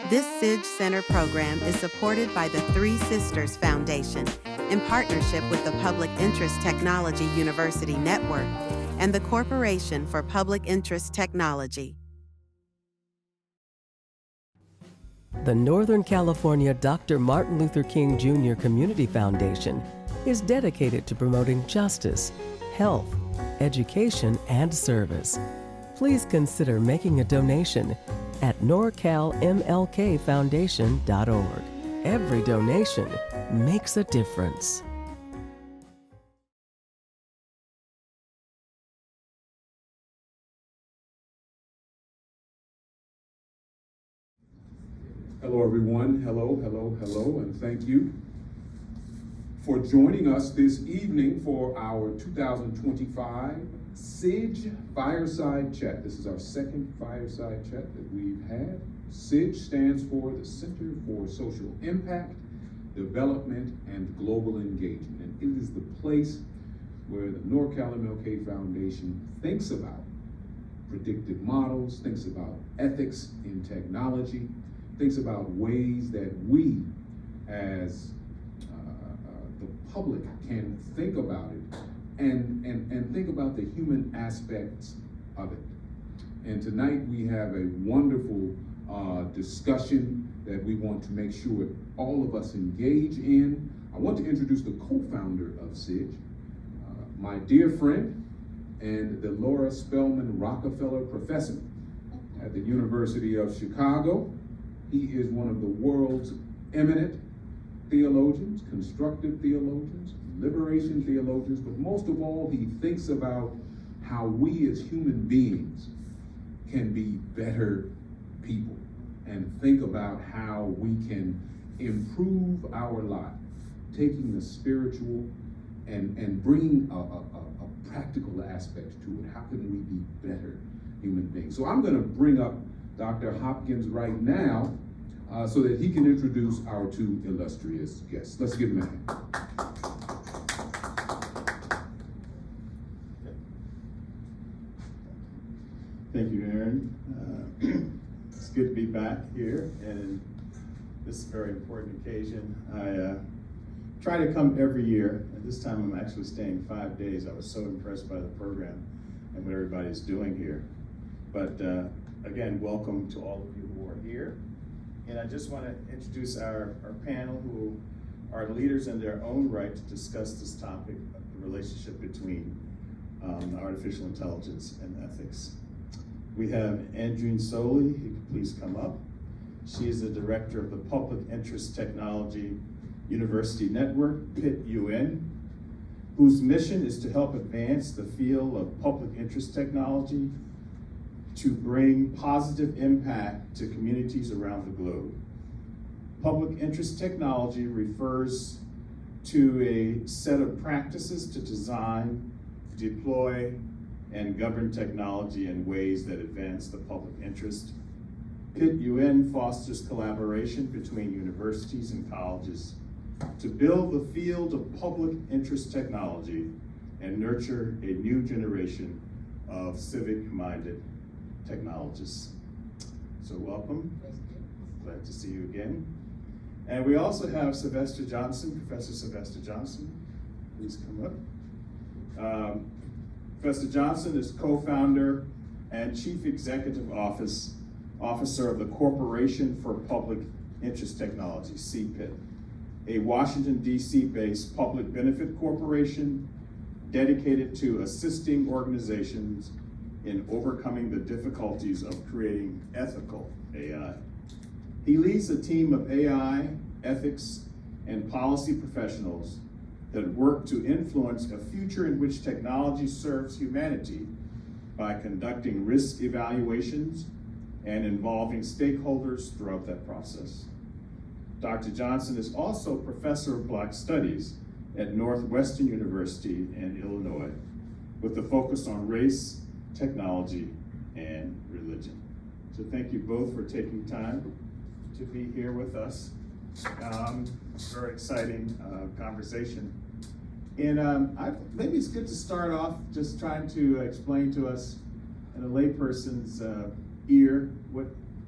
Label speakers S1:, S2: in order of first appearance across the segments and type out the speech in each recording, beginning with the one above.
S1: This SIDGE Center program is supported by the Three Sisters Foundation in partnership with the Public Interest Technology University Network and the Corporation for Public Interest Technology.
S2: The Northern California Dr. Martin Luther King Jr. Community Foundation is dedicated to promoting justice, health, education, and service. Please consider making a donation at norcalmlkfoundation.org. Every donation makes a difference.
S3: Hello, everyone. Hello, and thank you for joining us this evening for our 2025 SIDGE Fireside Chat. This is our second Fireside Chat that we've had. SIDGE stands for the Center for Social Impact, Development, and Global Engagement. And it is the place where the NorCal MLK Foundation thinks about predictive models, thinks about ethics in technology, thinks about ways that we as the public can think about it and think about the human aspects of it. And tonight we have a wonderful discussion that we want to make sure all of us engage in. I want to introduce the co-founder of SIDGE, my dear friend and the Laura Spelman Rockefeller Professor at the University of Chicago. He is one of the world's eminent theologians, constructive theologians, liberation theologians, but most of all, he thinks about how we as human beings can be better people and think about how we can improve our life, taking the spiritual and bringing a practical aspect to it. How can we be better human beings? So I'm going to bring up Dr. Hopkins right now so that he can introduce our two illustrious guests. Let's give him a hand.
S4: Thank you, Aaron. It's good to be back here, and this is a very important occasion. I try to come every year, and this time I'm actually staying 5 days. I was so impressed by the program and what everybody's doing here. But again, welcome to all of you who are here. And I just want to introduce our panel, who are leaders in their own right to discuss this topic of the relationship between artificial intelligence and ethics. We have Andreen Soley, who can please come up. She is the director of the Public Interest Technology University Network, PIT-UN, whose mission is to help advance the field of public interest technology to bring positive impact to communities around the globe. Public interest technology refers to a set of practices to design, deploy, and govern technology in ways that advance the public interest. PIT-UN fosters collaboration between universities and colleges to build the field of public interest technology and nurture a new generation of civic-minded technologists. So welcome. Glad to see you again. And we also have Sylvester Johnson, Professor Sylvester Johnson. Please come up. Professor Johnson is co-founder and chief executive officer of the Corporation for Public Interest Technology, CPIT, a Washington, D.C. based public benefit corporation dedicated to assisting organizations in overcoming the difficulties of creating ethical AI. He leads a team of AI, ethics, and policy professionals that work to influence a future in which technology serves humanity by conducting risk evaluations and involving stakeholders throughout that process. Dr. Johnson is also professor of Black Studies at Northwestern University in Illinois, with a focus on race, technology, and religion. So thank you both for taking time to be here with us. Very exciting conversation. And maybe it's good to start off just trying to explain to us in a layperson's ear what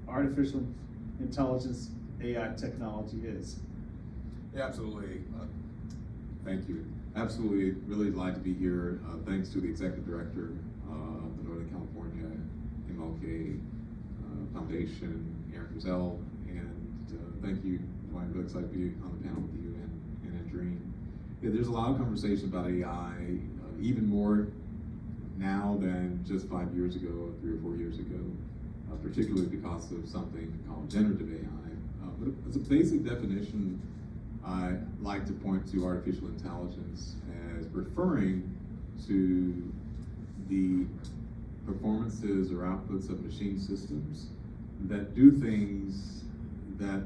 S4: artificial intelligence AI technology is.
S3: Yeah, absolutely. Thank you. Absolutely, really glad to be here. Thanks to the executive director of the Northern California MLK Foundation, Aaron Griselle, and thank you. I'm really excited to be on the panel with you and Andreen. Yeah, there's a lot of conversation about AI, even more now than just 5 years ago, 3 or 4 years ago, particularly because of something called generative AI. But as a basic definition, I like to point to artificial intelligence as referring to the performances or outputs of machine systems that do things that,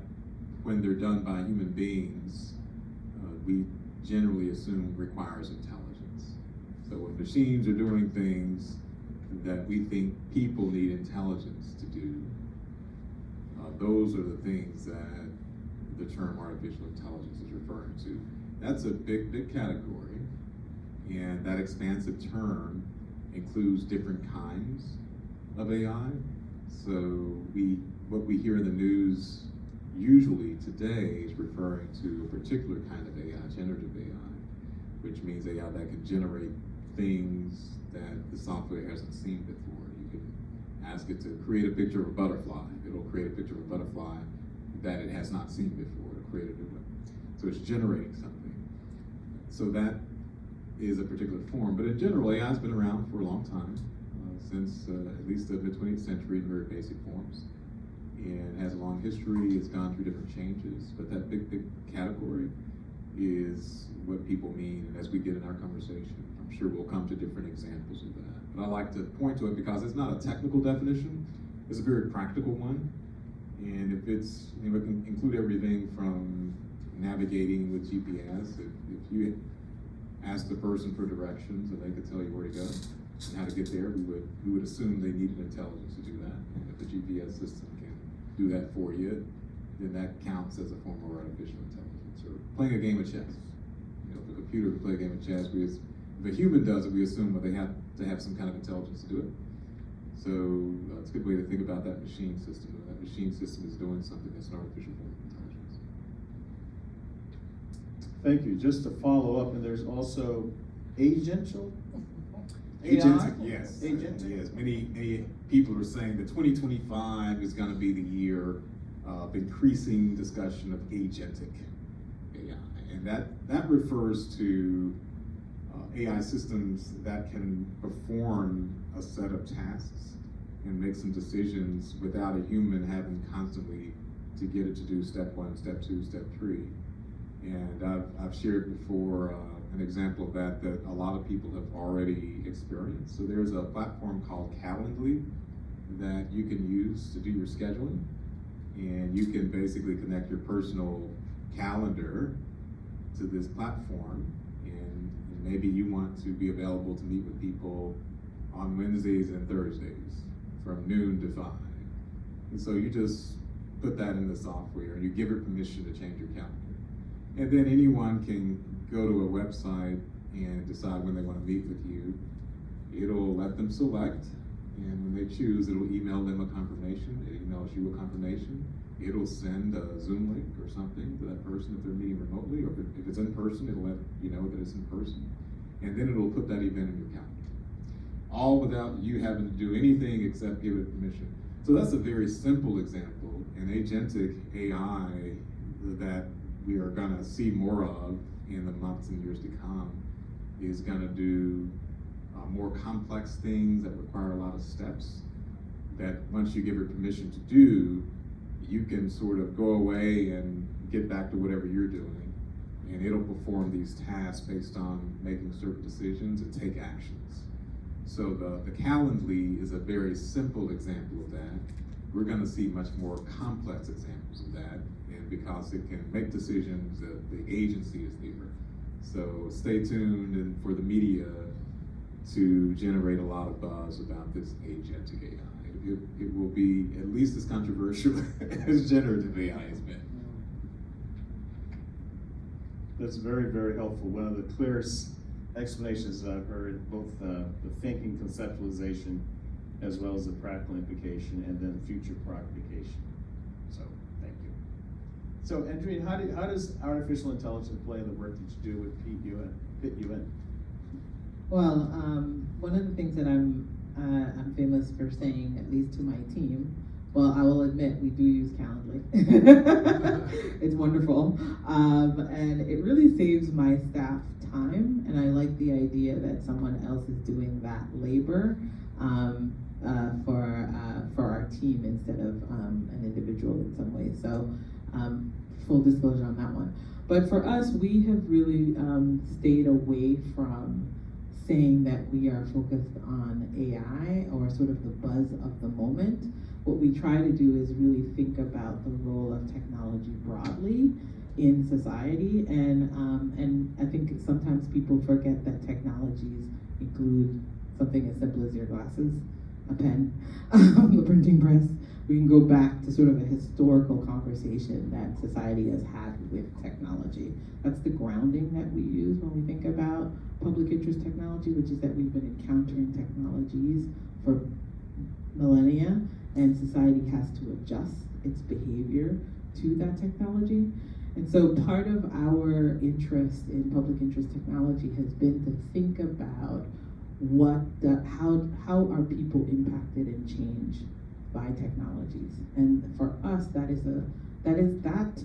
S3: when they're done by human beings, we generally assume requires intelligence. So when machines are doing things that we think people need intelligence to do, those are the things that the term artificial intelligence is referring to. That's a big, big category, and that expansive term includes different kinds of AI. So what we hear in the news usually today is referring to a particular kind of AI, generative AI, which means AI that can generate things that the software hasn't seen before. You can ask it to create a picture of a butterfly. It'll create a picture of a butterfly that it has not seen before. It'll create a new one. So it's generating something. So that is a particular form. But in general, AI has been around for a long time, since at least the mid-20th century in very basic forms. And has a long history. It's gone through different changes. But that big, big category is what people mean. And as we get in our conversation, I'm sure we'll come to different examples of that. But I like to point to it because it's not a technical definition. It's a very practical one. And if it's, it can include everything from navigating with GPS. If you ask the person for directions and they could tell you where to go and how to get there, we would assume they needed intelligence to do that. And if the GPS system can do that for you, then that counts as a form of artificial intelligence. Or playing a game of chess. If a computer can play a game of chess, if a human does it, we assume that they have to have some kind of intelligence to do it. So it's a good way to think about that machine system. That machine system is doing something that's an artificial form of intelligence.
S4: Thank you. Just to follow up, and there's also agential
S3: Agentic, yes.
S4: Agentic.
S3: Yes. Many people are saying that 2025 is going to be the year of increasing discussion of agentic AI. And that refers to AI systems that can perform a set of tasks and make some decisions without a human having constantly to get it to do step 1, step 2, step 3. And I've shared before an example of that a lot of people have already experienced. So there's a platform called Calendly that you can use to do your scheduling. And you can basically connect your personal calendar to this platform. And maybe you want to be available to meet with people on Wednesdays and Thursdays from noon to 5. And so you just put that in the software and you give it permission to change your calendar. And then anyone can go to a website and decide when they want to meet with you. It'll let them select, and when they choose, it'll email them a confirmation. It emails you a confirmation. It'll send a Zoom link or something to that person if they're meeting remotely, or if it's in person, it'll let you know that it's in person. And then it'll put that event in your calendar. All without you having to do anything except give it permission. So that's a very simple example. An agentic AI that we are going to see more of in the months and years to come is going to do more complex things that require a lot of steps that once you give it permission to do, you can sort of go away and get back to whatever you're doing, and it'll perform these tasks based on making certain decisions and take actions. So the Calendly is a very simple example of that. We're going to see much more complex examples of that, and because it can make decisions, the agency is there. So stay tuned and for the media to generate a lot of buzz about this agentic AI. It will be at least as controversial as generative AI has been.
S4: That's very, very helpful. One of the clearest explanations that I've heard, both the thinking conceptualization as well as the practical implication and then future prognification. So So, Andreen, how does artificial intelligence play in the work that you do with fit you in?
S5: Well, one of the things that I'm famous for saying, at least to my team, well, I will admit we do use Calendly. It's wonderful, and it really saves my staff time. And I like the idea that someone else is doing that labor for our team instead of an individual in some ways. So, full disclosure on that one. But for us, we have really stayed away from saying that we are focused on AI or sort of the buzz of the moment. What we try to do is really think about the role of technology broadly in society, and I think sometimes people forget that technologies include something as simple as your glasses, a pen, the printing press. We can go back to sort of a historical conversation that society has had with technology. That's the grounding that we use when we think about public interest technology, which is that we've been encountering technologies for millennia, and society has to adjust its behavior to that technology. And so part of our interest in public interest technology has been to think about how are people impacted and changed by technologies. And for us, that is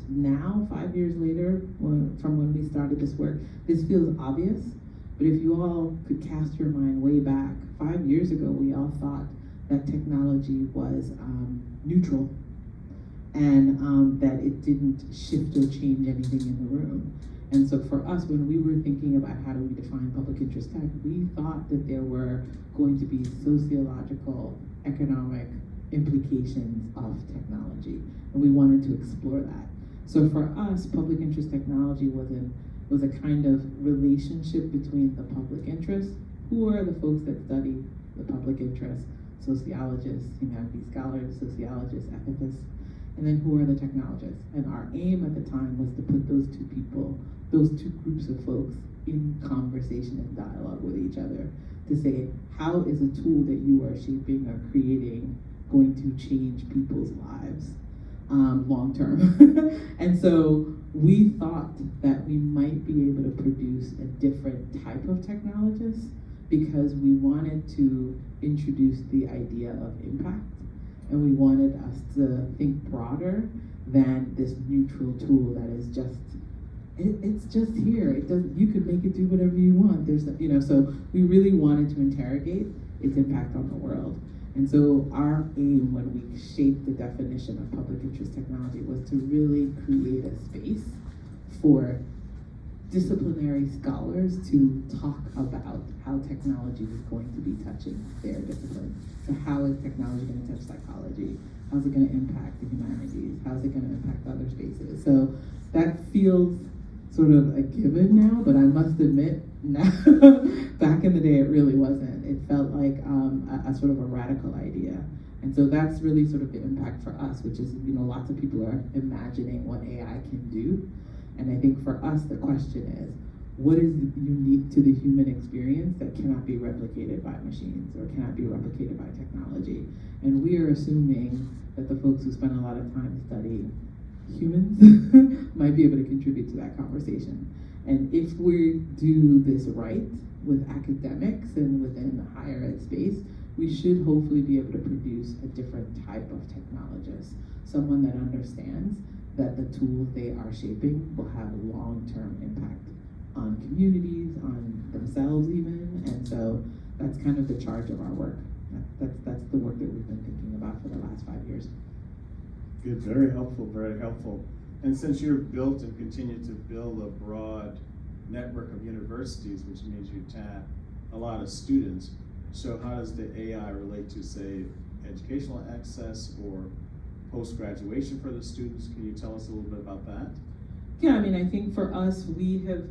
S5: now, 5 years later, from when we started this work, this feels obvious. But if you all could cast your mind way back, 5 years ago, we all thought that technology was neutral, and that it didn't shift or change anything in the room. And so for us, when we were thinking about how do we define public interest tech, we thought that there were going to be sociological, economic implications of technology, and we wanted to explore that. So for us, public interest technology was a kind of relationship between the public interest, who are the folks that study the public interest, sociologists, humanities scholars, sociologists, ethicists, and then who are the technologists. And our aim at the time was to put those two groups of folks in conversation and dialogue with each other to say, how is a tool that you are shaping or creating going to change people's lives long term? And so we thought that we might be able to produce a different type of technologist because we wanted to introduce the idea of impact, and we wanted us to think broader than this neutral tool that is just it's just here. It does. You could make it do whatever you want. So we really wanted to interrogate its impact on the world. And so our aim when we shaped the definition of public interest technology was to really create a space for disciplinary scholars to talk about how technology is going to be touching their discipline. So how is technology going to touch psychology? How's it going to impact the humanities? How's it going to impact other spaces? So that feels sort of a given now, but I must admit, now, back in the day, it really wasn't. It felt like a sort of a radical idea. And so that's really sort of the impact for us, which is, lots of people are imagining what AI can do. And I think for us, the question is, what is unique to the human experience that cannot be replicated by machines or cannot be replicated by technology? And we are assuming that the folks who spend a lot of time studying humans might be able to contribute to that conversation. And if we do this right with academics and within the higher ed space, we should hopefully be able to produce a different type of technologist, someone that understands that the tools they are shaping will have a long-term impact on communities, on themselves even. And so that's kind of the charge of our work. That's the work that we've been thinking about for the last 5 years.
S4: Good, very helpful, very helpful. And since you're built and continue to build a broad network of universities, which means you tap a lot of students, so how does the AI relate to, say, educational access or post-graduation for the students? Can you tell us a little bit about that?
S5: Yeah, I think for us, we have,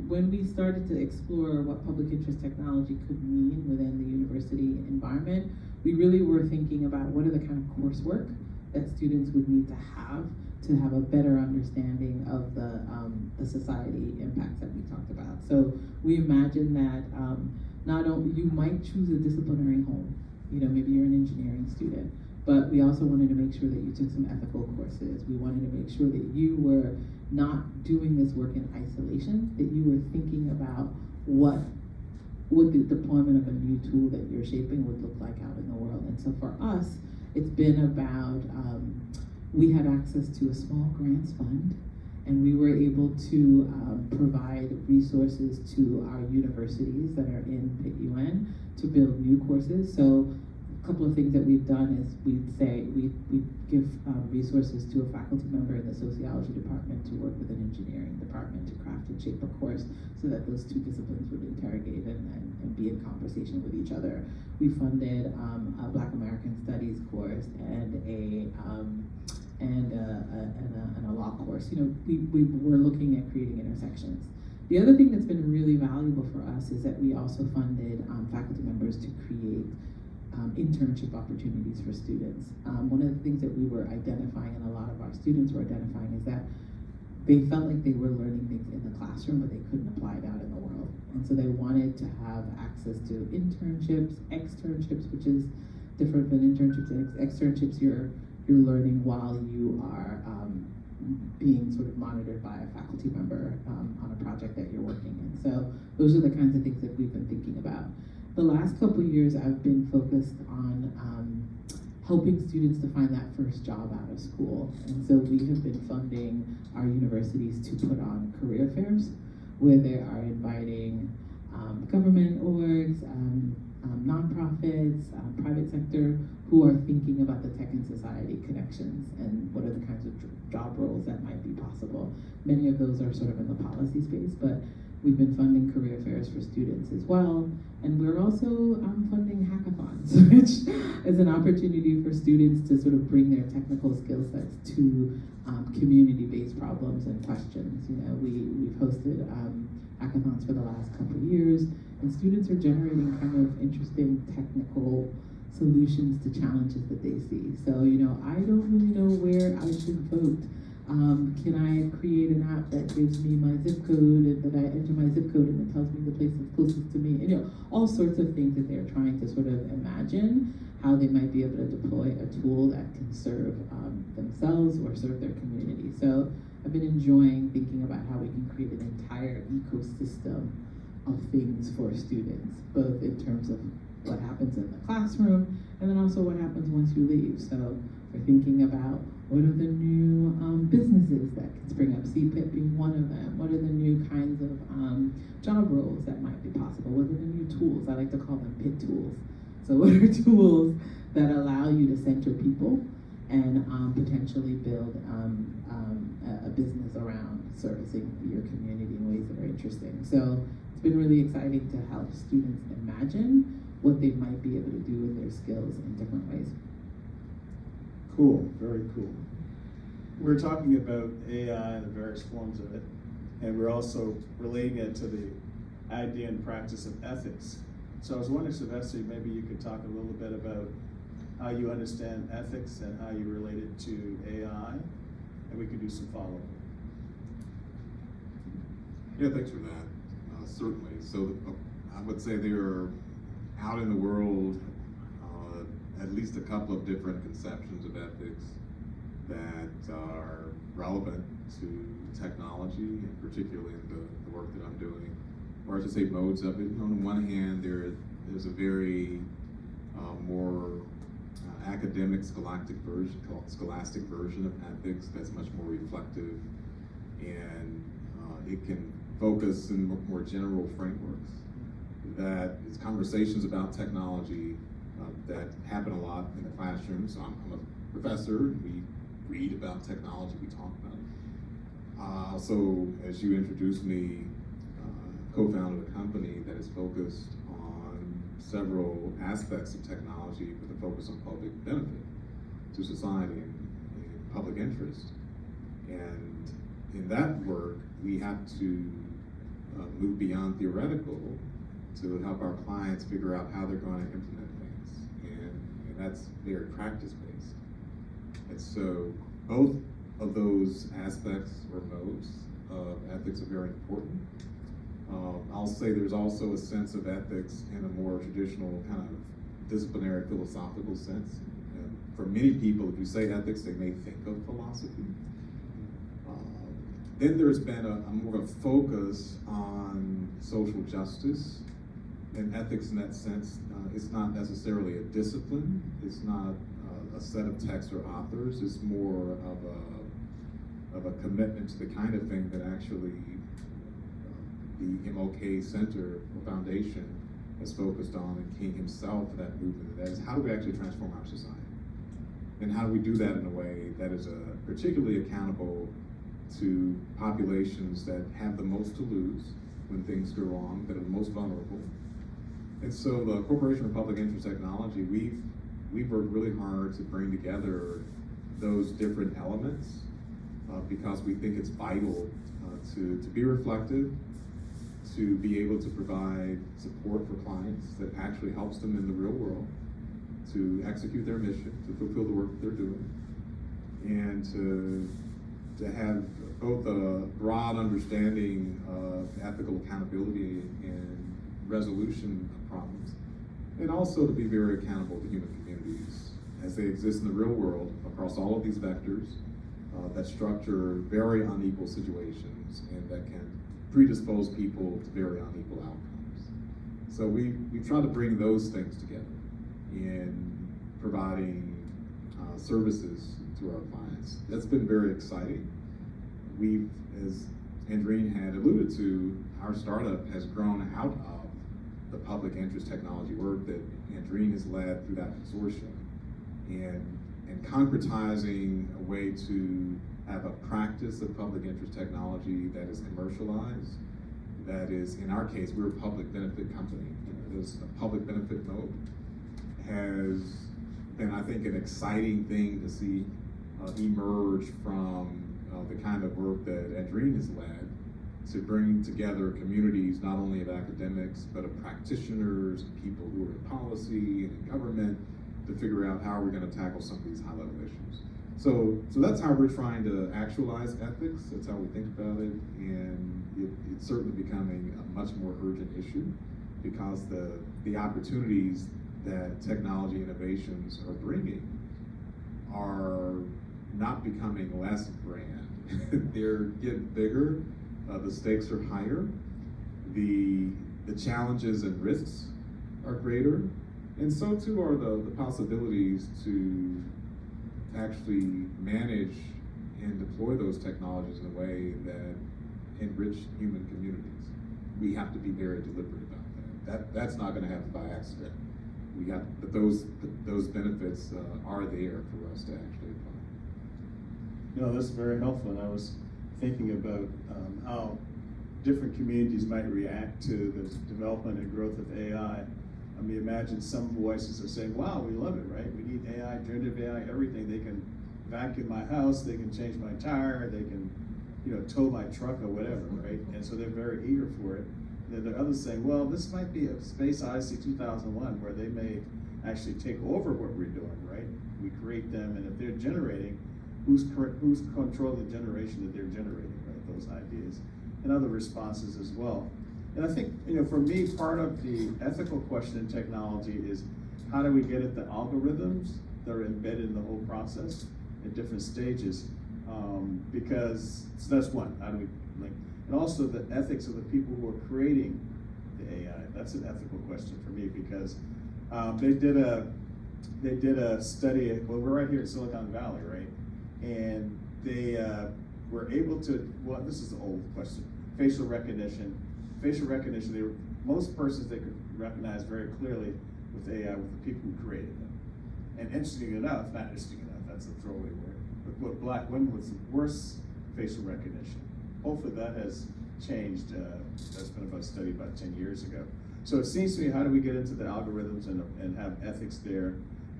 S5: when we started to explore what public interest technology could mean within the university environment, we really were thinking about what are the kind of coursework that students would need to have a better understanding of the society impacts that we talked about. So we imagine that not only you might choose a disciplinary home, maybe you're an engineering student, but we also wanted to make sure that you took some ethical courses. We wanted to make sure that you were not doing this work in isolation, that you were thinking about what would the deployment of a new tool that you're shaping would look like out in the world. And so for us, it's been about, we had access to a small grants fund, and we were able to provide resources to our universities that are in Pitt UN to build new courses. So a couple of things that we've done is we give resources to a faculty member in the sociology department to work with an engineering department to craft and shape a course so that those two disciplines would interrogate and be in conversation with each other. We funded a Black American Studies course and a law course. You know, we were looking at creating intersections. The other thing that's been really valuable for us is that we also funded faculty members to create internship opportunities for students. One of the things that we were identifying, and a lot of our students were identifying, is that they felt like they were learning things in the classroom, but they couldn't apply it out in the world. And so they wanted to have access to internships, externships, which is different than internships. Externships, you're learning while you are being sort of monitored by a faculty member on a project that you're working in. So those are the kinds of things that we've been thinking about. The last couple of years, I've been focused on helping students to find that first job out of school. And so we have been funding our universities to put on career fairs where they are inviting government orgs, nonprofits, private sector, who are thinking about the tech and society connections and what are the kinds of job roles that might be possible. Many of those are sort of in the policy space, but we've been funding career fairs for students as well. And we're also funding hackathons, which is an opportunity for students to sort of bring their technical skill sets to community-based problems and questions. You know, we've hosted hackathons for the last couple of years, and students are generating kind of interesting technical solutions to challenges that they see. So, you know, I don't really know where I should vote. Can I create an app that gives me my zip code and that I enter my zip code and it tells me the place that's closest to me? And, you know, all sorts of things that they're trying to sort of imagine how they might be able to deploy a tool that can serve themselves or serve their community. So I've been enjoying thinking about how we can create an entire ecosystem of things for students, both in terms of what happens in the classroom and then also what happens once you leave. So we're thinking about what are the new businesses that can spring up, CPIP being one of them. What are the new kinds of job roles that might be possible? What are the new tools? I like to call them PIT tools. So what are tools that allow you to center people and potentially build a business around servicing your community in ways that are interesting? So it's been really exciting to help students imagine what they might be able to do with their skills in different ways.
S4: Cool, very cool. We're talking about AI and the various forms of it, and we're also relating it to the idea and practice of ethics. So I was wondering, Sylvester, maybe you could talk a little bit about how you understand ethics and how you relate it to AI, and we could do some follow-up.
S3: Yeah, thanks for that. Certainly. So I would say there are out in the world at least a couple of different conceptions of ethics that are relevant to technology, and particularly in the work that I'm doing, or I should say modes of it. On the one hand, there's a very more academic, scholastic version of ethics that's much more reflective, and it can focus in more general frameworks. That it's conversations about technology that happen a lot in the classroom. So I'm a professor, we read about technology, we talk about it. Also, as you introduced me, co-founded a company that is focused on several aspects of technology with a focus on public benefit to society and public interest. And in that work, we have to move beyond theoretical to help our clients figure out how they're going to implement things. And that's very practice-based. And so both of those aspects or modes of ethics are very important. I'll say there's also a sense of ethics in a more traditional kind of disciplinary philosophical sense. And for many people, if you say ethics, they may think of philosophy. Then there's been a more of a focus on social justice, and ethics in that sense. It's not necessarily a discipline. It's not a set of texts or authors. It's more of a commitment to the kind of thing that actually the MLK Center or Foundation has focused on, and King himself, that movement. That is, how do we actually transform our society? And how do we do that in a way that is particularly accountable to populations that have the most to lose when things go wrong, that are the most vulnerable. And so the Corporation for Public Interest Technology, we've worked really hard to bring together those different elements because we think it's vital to be reflective, to be able to provide support for clients that actually helps them in the real world, to execute their mission, to fulfill the work that they're doing, and to have both a broad understanding of ethical accountability and resolution of problems, and also to be very accountable to human communities as they exist in the real world across all of these vectors that structure very unequal situations and that can predispose people to very unequal outcomes. So we try to bring those things together in providing services to our clients. That's been very exciting. We've, as Andreen had alluded to, our startup has grown out of the public interest technology work that Andreen has led through that consortium, and concretizing a way to have a practice of public interest technology that is commercialized, that is, in our case, we're a public benefit company. There's a public benefit mode has been, I think, an exciting thing to see emerge from the kind of work that Andreen has led to bring together communities, not only of academics, but of practitioners, and people who are in policy and in government, to figure out how we're going to tackle some of these high-level issues. So that's how we're trying to actualize ethics. That's how we think about it, and it's certainly becoming a much more urgent issue because the opportunities that technology innovations are bringing are not becoming less grand. They're getting bigger. The stakes are higher. The challenges and risks are greater, and so too are the possibilities to actually manage and deploy those technologies in a way that enrich human communities. We have to be very deliberate about that. That's not going to happen by accident. But those benefits are there for us to actually apply.
S4: You know, that's very helpful, and I was thinking about how different communities might react to the development and growth of AI. I mean, imagine some voices are saying, wow, we love it, right? We need AI, generative AI, everything. They can vacuum my house, they can change my tire, they can, tow my truck or whatever, right? And so they're very eager for it. And then there are others saying, well, this might be a Space Odyssey 2001 where they may actually take over what we're doing, right? We create them, and if they're generating, who's controlling the generation that they're generating, right? Those ideas and other responses as well. And I think, for me, part of the ethical question in technology is how do we get at the algorithms that are embedded in the whole process at different stages? Because so that's one. How do we link? And also the ethics of the people who are creating the AI. That's an ethical question for me because they did a study. Well, we're right here in Silicon Valley, right? And they were able to. Well, this is an old question. Facial recognition. Most persons they could recognize very clearly with AI with the people who created them. And interesting enough, that's a throwaway word, but what black women with worse facial recognition. Hopefully that has changed. That's been about studied about 10 years ago. So it seems to me, how do we get into the algorithms and have ethics there?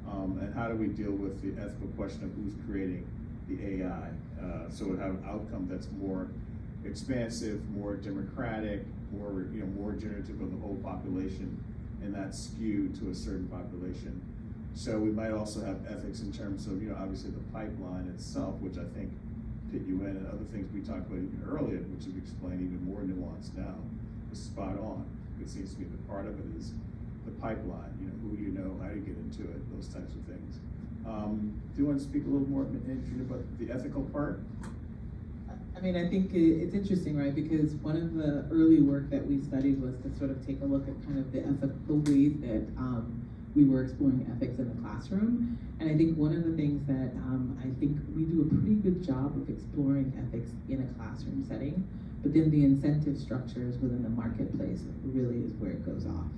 S4: And how do we deal with the ethical question of who's creating the AI? So it have an outcome that's more expansive, more democratic, more generative of the whole population, and not skewed to a certain population. So we might also have ethics in terms of, obviously the pipeline itself, which I think fit you in, and other things we talked about even earlier, which have explained even more nuanced now, is spot on. It seems to me that part of it is the pipeline, who do you know, how do you get into it, those types of things. Do you want to speak a little more, Adrian, about the ethical part?
S5: I mean, I think it's interesting, right? Because one of the early work that we studied was to sort of take a look at kind of the ways that we were exploring ethics in the classroom. And I think one of the things that I think we do a pretty good job of exploring ethics in a classroom setting, but then the incentive structures within the marketplace really is where it goes off,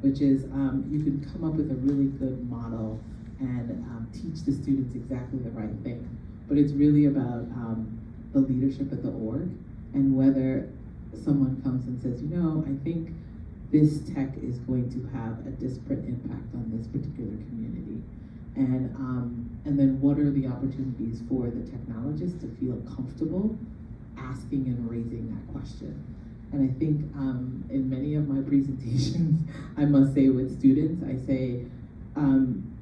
S5: which is you can come up with a really good model and teach the students exactly the right thing. But it's really about the leadership at the org and whether someone comes and says, you know, I think this tech is going to have a disparate impact on this particular community. And then what are the opportunities for the technologists to feel comfortable asking and raising that question? And I think in many of my presentations, I must say with students, I say,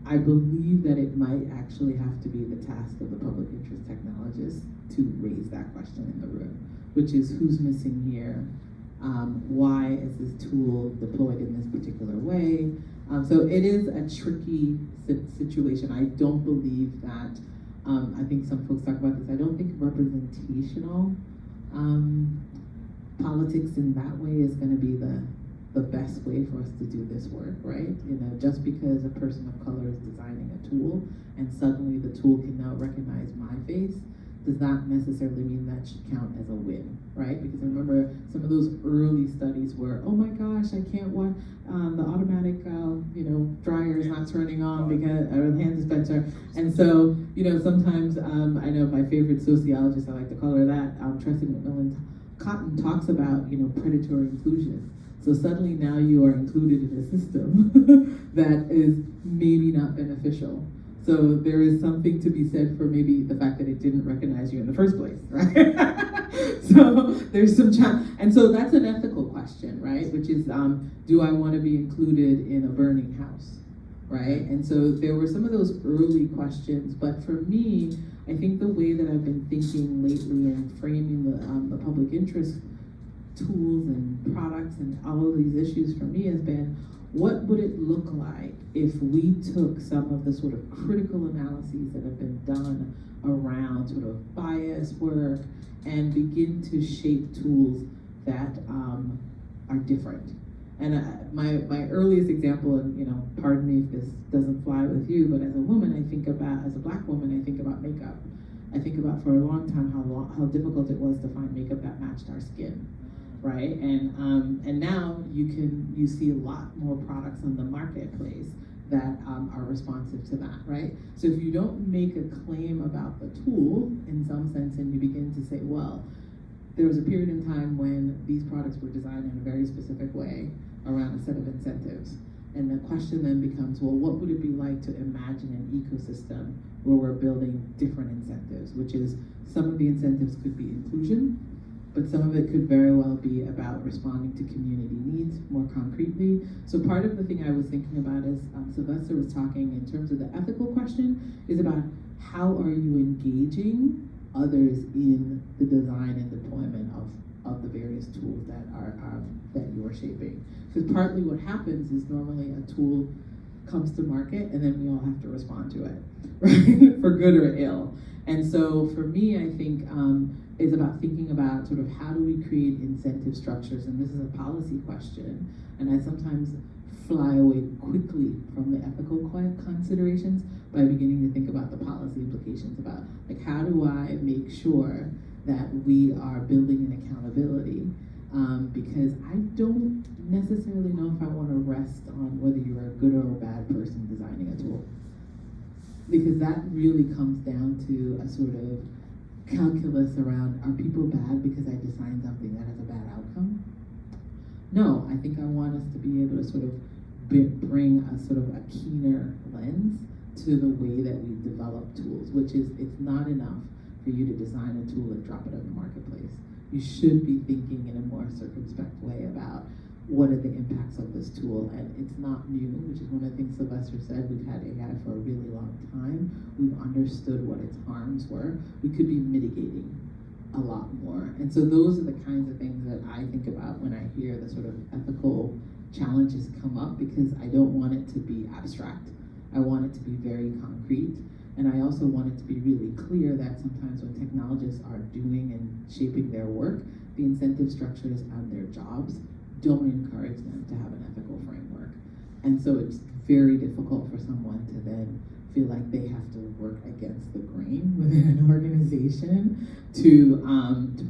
S5: I believe that it might actually have to be the task of the public interest technologists to raise that question in the room, which is who's missing here? Why is this tool deployed in this particular way? So it is a tricky situation. I don't believe that, I think some folks talk about this, I don't think representational politics in that way is going to be the best way for us to do this work, right? You know, just because a person of color is designing a tool and suddenly the tool can now recognize my face does not necessarily mean that should count as a win, right? Because I remember some of those early studies were, oh my gosh, I can't watch the automatic, dryer is not turning on because, or the hand dispenser. And so, sometimes I know my favorite sociologist, I like to call her that, Tracy McMillan Cotton talks about, predatory inclusion. So suddenly now you are included in a system that is maybe not beneficial. So there is something to be said for maybe the fact that it didn't recognize you in the first place, right? So there's some challenge. And so that's an ethical question, right? Which is, do I want to be included in a burning house, right? And so there were some of those early questions, but for me, I think the way that I've been thinking lately and framing the public interest tools and products and all of these issues for me has been, what would it look like if we took some of the sort of critical analyses that have been done around sort of bias work and begin to shape tools that are different? And my earliest example, and pardon me if this doesn't fly with you, but as a woman, as a Black woman, I think about makeup. I think about for a long time how difficult it was to find makeup that matched our skin. Right, and now you see a lot more products on the marketplace that are responsive to that, right? So if you don't make a claim about the tool in some sense, and you begin to say, well, there was a period in time when these products were designed in a very specific way around a set of incentives, and the question then becomes, well, what would it be like to imagine an ecosystem where we're building different incentives, which is some of the incentives could be inclusion, but some of it could very well be about responding to community needs more concretely. So part of the thing I was thinking about is, Sylvester was talking in terms of the ethical question, is about how are you engaging others in the design and deployment of the various tools that that you are shaping. Because partly what happens is normally a tool comes to market and then we all have to respond to it, right? For good or ill. And so for me, I think it's about thinking about sort of how do we create incentive structures, and this is a policy question, and I sometimes fly away quickly from the ethical considerations by beginning to think about the policy implications about, like, how do I make sure that we are building an accountability, because I don't necessarily know if I want to rest on whether you're a good or a bad person designing a tool. Because that really comes down to a sort of calculus around, are people bad because I designed something that has a bad outcome? No, I think I want us to be able to sort of bring a sort of a keener lens to the way that we develop tools, which is, it's not enough for you to design a tool and drop it in the marketplace. You should be thinking in a more circumspect way about what are the impacts of this tool, and it's not new, which is one of the things Sylvester said. We've had AI for a really long time. We've understood what its harms were. We could be mitigating a lot more. And so those are the kinds of things that I think about when I hear the sort of ethical challenges come up, because I don't want it to be abstract. I want it to be very concrete. And I also want it to be really clear that sometimes when technologists are doing and shaping their work, the incentive structures and their jobs don't encourage them to have an ethical framework. And so it's very difficult for someone to then feel like they have to work against the grain within an organization to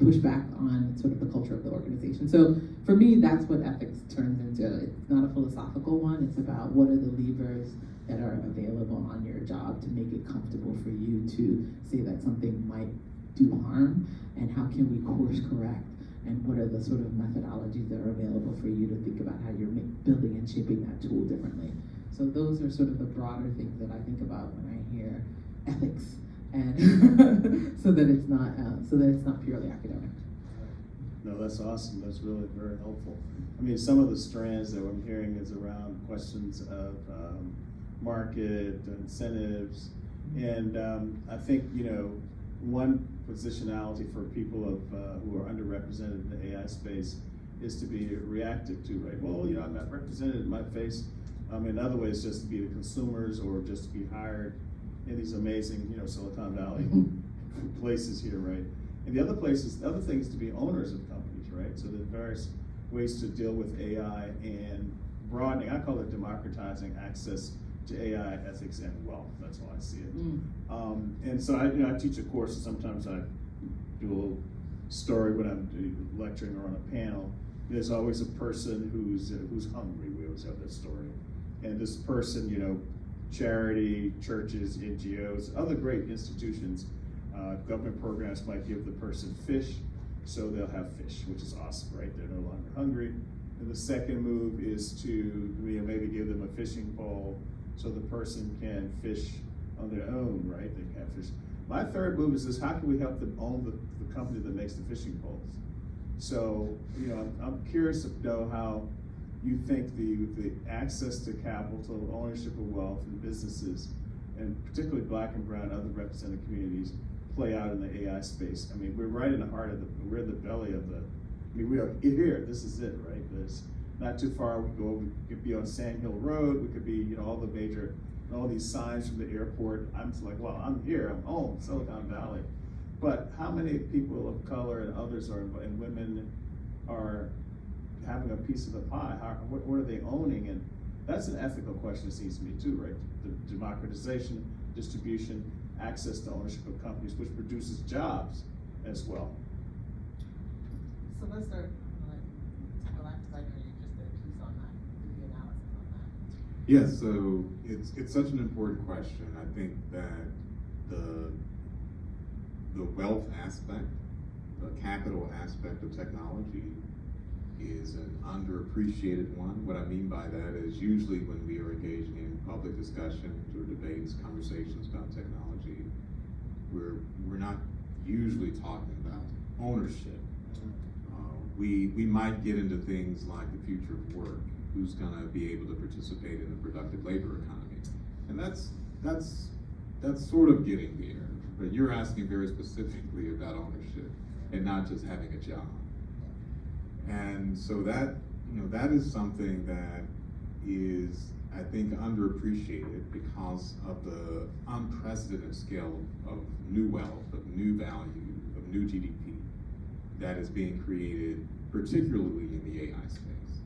S5: push back on sort of the culture of the organization. So for me, that's what ethics turns into. It's not a philosophical one. It's about what are the levers that are available on your job to make it comfortable for you to say that something might do harm, and how can we course correct, and what are the sort of methodologies that are available for you to think about how you're building and shaping that tool differently. So those are sort of the broader things that I think about when I hear ethics, and so that it's not purely academic.
S4: No, that's awesome. That's really very helpful. I mean, some of the strands that I'm hearing is around questions of market incentives, and I think, you know, one positionality for people who are underrepresented in the AI space is to be reactive to, right? Well, you know, I'm not represented in my face. In other ways, just to be the consumers or just to be hired in these amazing, you know, Silicon Valley places here, right? And the other thing is to be owners of companies, right? So there's various ways to deal with AI and broadening. I call it democratizing access to AI, ethics, and wealth. That's how I see it. And so I teach a course, and sometimes I do a little story when I'm lecturing or on a panel. There's always a person who's hungry. We always have that story. And this person, you know, charity, churches, NGOs, other great institutions, government programs might give the person fish, so they'll have fish, which is awesome, right? They're no longer hungry. And the second move is to maybe give them a fishing pole so the person can fish on their own, right? They can fish. My third move is this: how can we help them own the company that makes the fishing poles? So, you know, I'm curious to know how you think the access to capital, ownership of wealth and businesses, and particularly Black and Brown, other represented communities, play out in the AI space. I mean, we're right in the heart of we're in the belly of we are here, this is it, right? There's not too far, we could be on Sand Hill Road, we could be, you know, all these signs from the airport. I'm just like, well, I'm here, I'm home, Silicon Valley. But how many people of color and others and women are having a piece of the pie? What are they owning? And that's an ethical question, it seems to me too, right? The democratization, distribution, access to ownership of companies, which produces jobs as well.
S6: So let's start, tackle that, because I know you just did a piece on that, do the analysis on that.
S3: Yes, so it's such an important question. I think that the wealth aspect, the capital aspect of technology is an underappreciated one. What I mean by that is usually when we are engaging in public discussions or debates, conversations about technology, we're not usually talking about ownership. We might get into things like the future of work, who's gonna be able to participate in a productive labor economy. And that's sort of getting there, but you're asking very specifically about ownership and not just having a job. And so that is something that is, I think, underappreciated because of the unprecedented scale of new wealth, of new value, of new GDP that is being created, particularly in the AI space.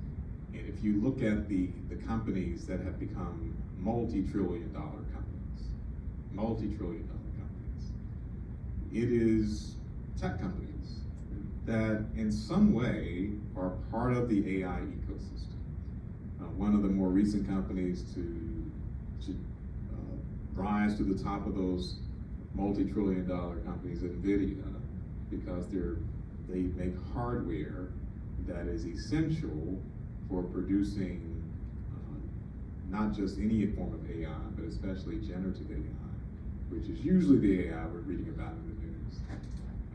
S3: And if you look at the companies that have become multi-trillion-dollar companies, it is tech companies that in some way are part of the AI ecosystem. One of the more recent companies to rise to the top of those multi-trillion-dollar companies, NVIDIA, because they make hardware that is essential for producing not just any form of AI, but especially generative AI, which is usually the AI we're reading about in the news.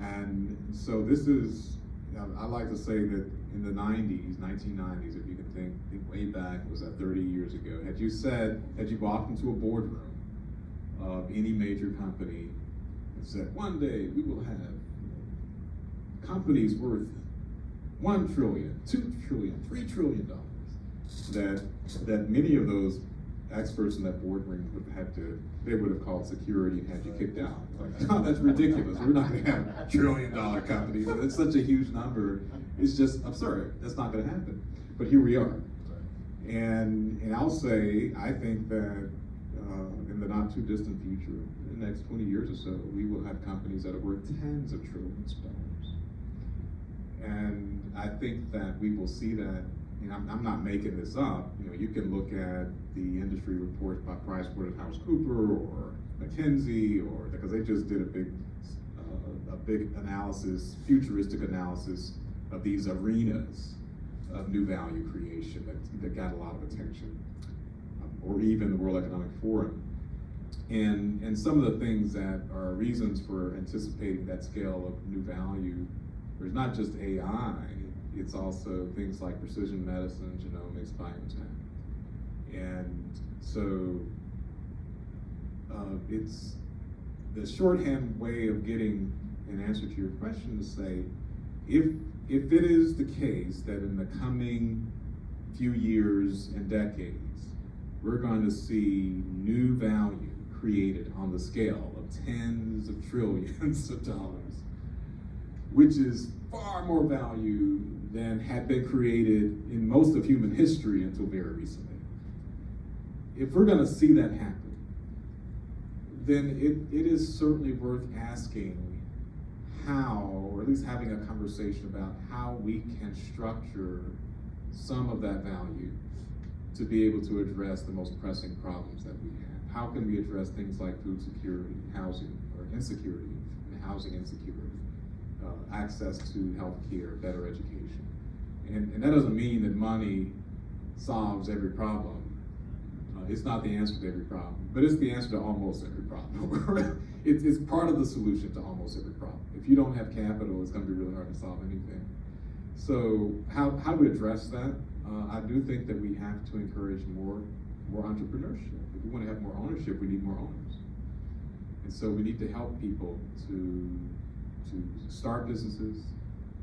S3: And so this is, I like to say that in the 1990s, if you can think way back, was that 30 years ago, had you walked into a boardroom of any major company and said, one day we will have companies worth $1 trillion, $2 trillion, $3 trillion, that many of those experts in that boardroom they would have called security and had you kicked out. Like, oh, that's ridiculous. We're not going to have $1 trillion companies. That's such a huge number. It's just absurd. That's not going to happen. But here we are. And I'll say, I think that in the not too distant future, in the next 20 years or so, we will have companies that are worth tens of trillions of dollars. And I think that we will see that. I'm not making this up. You can look at the industry reports by PricewaterhouseCoopers or McKinsey, or because they just did a big analysis, futuristic analysis of these arenas of new value creation that got a lot of attention, or even the World Economic Forum. And some of the things that are reasons for anticipating that scale of new value, there's not just AI, it's also things like precision medicine, genomics, biotech. And so it's the shorthand way of getting an answer to your question to say, if it is the case that in the coming few years and decades, we're going to see new value created on the scale of tens of trillions of dollars, which is far more value than had been created in most of human history until very recently. If we're going to see that happen, then it is certainly worth asking how, or at least having a conversation about how we can structure some of that value to be able to address the most pressing problems that we have. How can we address things like food security, housing, or insecurity, housing insecurity, access to health care, better education. And that doesn't mean that money solves every problem. It's not the answer to every problem, but it's the answer to almost every problem. It's part of the solution to almost every problem. If you don't have capital, it's going to be really hard to solve anything. So how do we address that? I do think that we have to encourage more entrepreneurship. If we want to have more ownership, we need more owners. And so we need to help people to start businesses.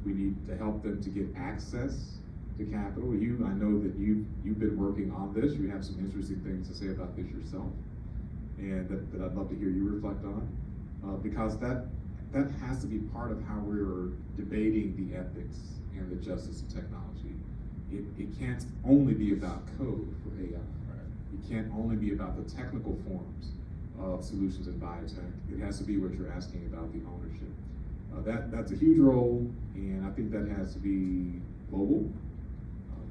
S3: We need to help them to get access to capital. I know that you've been working on this. You have some interesting things to say about this yourself, and that I'd love to hear you reflect on, because that has to be part of how we're debating the ethics and the justice of technology. It can't only be about code for AI. It can't only be about the technical forms of solutions in biotech. It has to be what you're asking about, the ownership. That's a huge role, and I think that has to be global,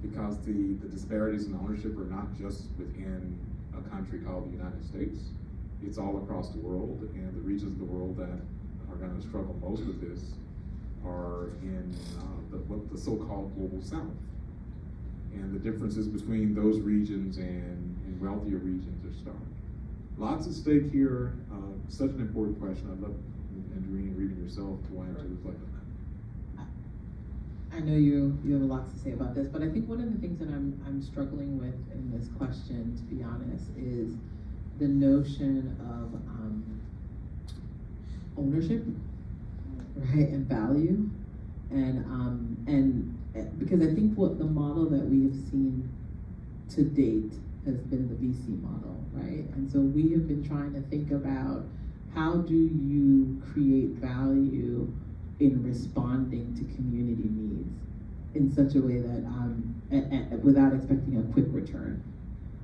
S3: because the disparities in ownership are not just within a country called the United States. It's all across the world, and the regions of the world that are going to struggle most with this are in the so-called global south. And the differences between those regions and wealthier regions are stark. Lots at stake here. Such an important question. I'd love, and reading yourself, to want to reflect on that.
S5: I know you have a lot to say about this, but I think one of the things that I'm struggling with in this question, to be honest, is the notion of ownership, right, and value, and because I think what the model that we have seen to date has been the VC model, right? And so we have been trying to think about, how do you create value in responding to community needs in such a way that without expecting a quick return.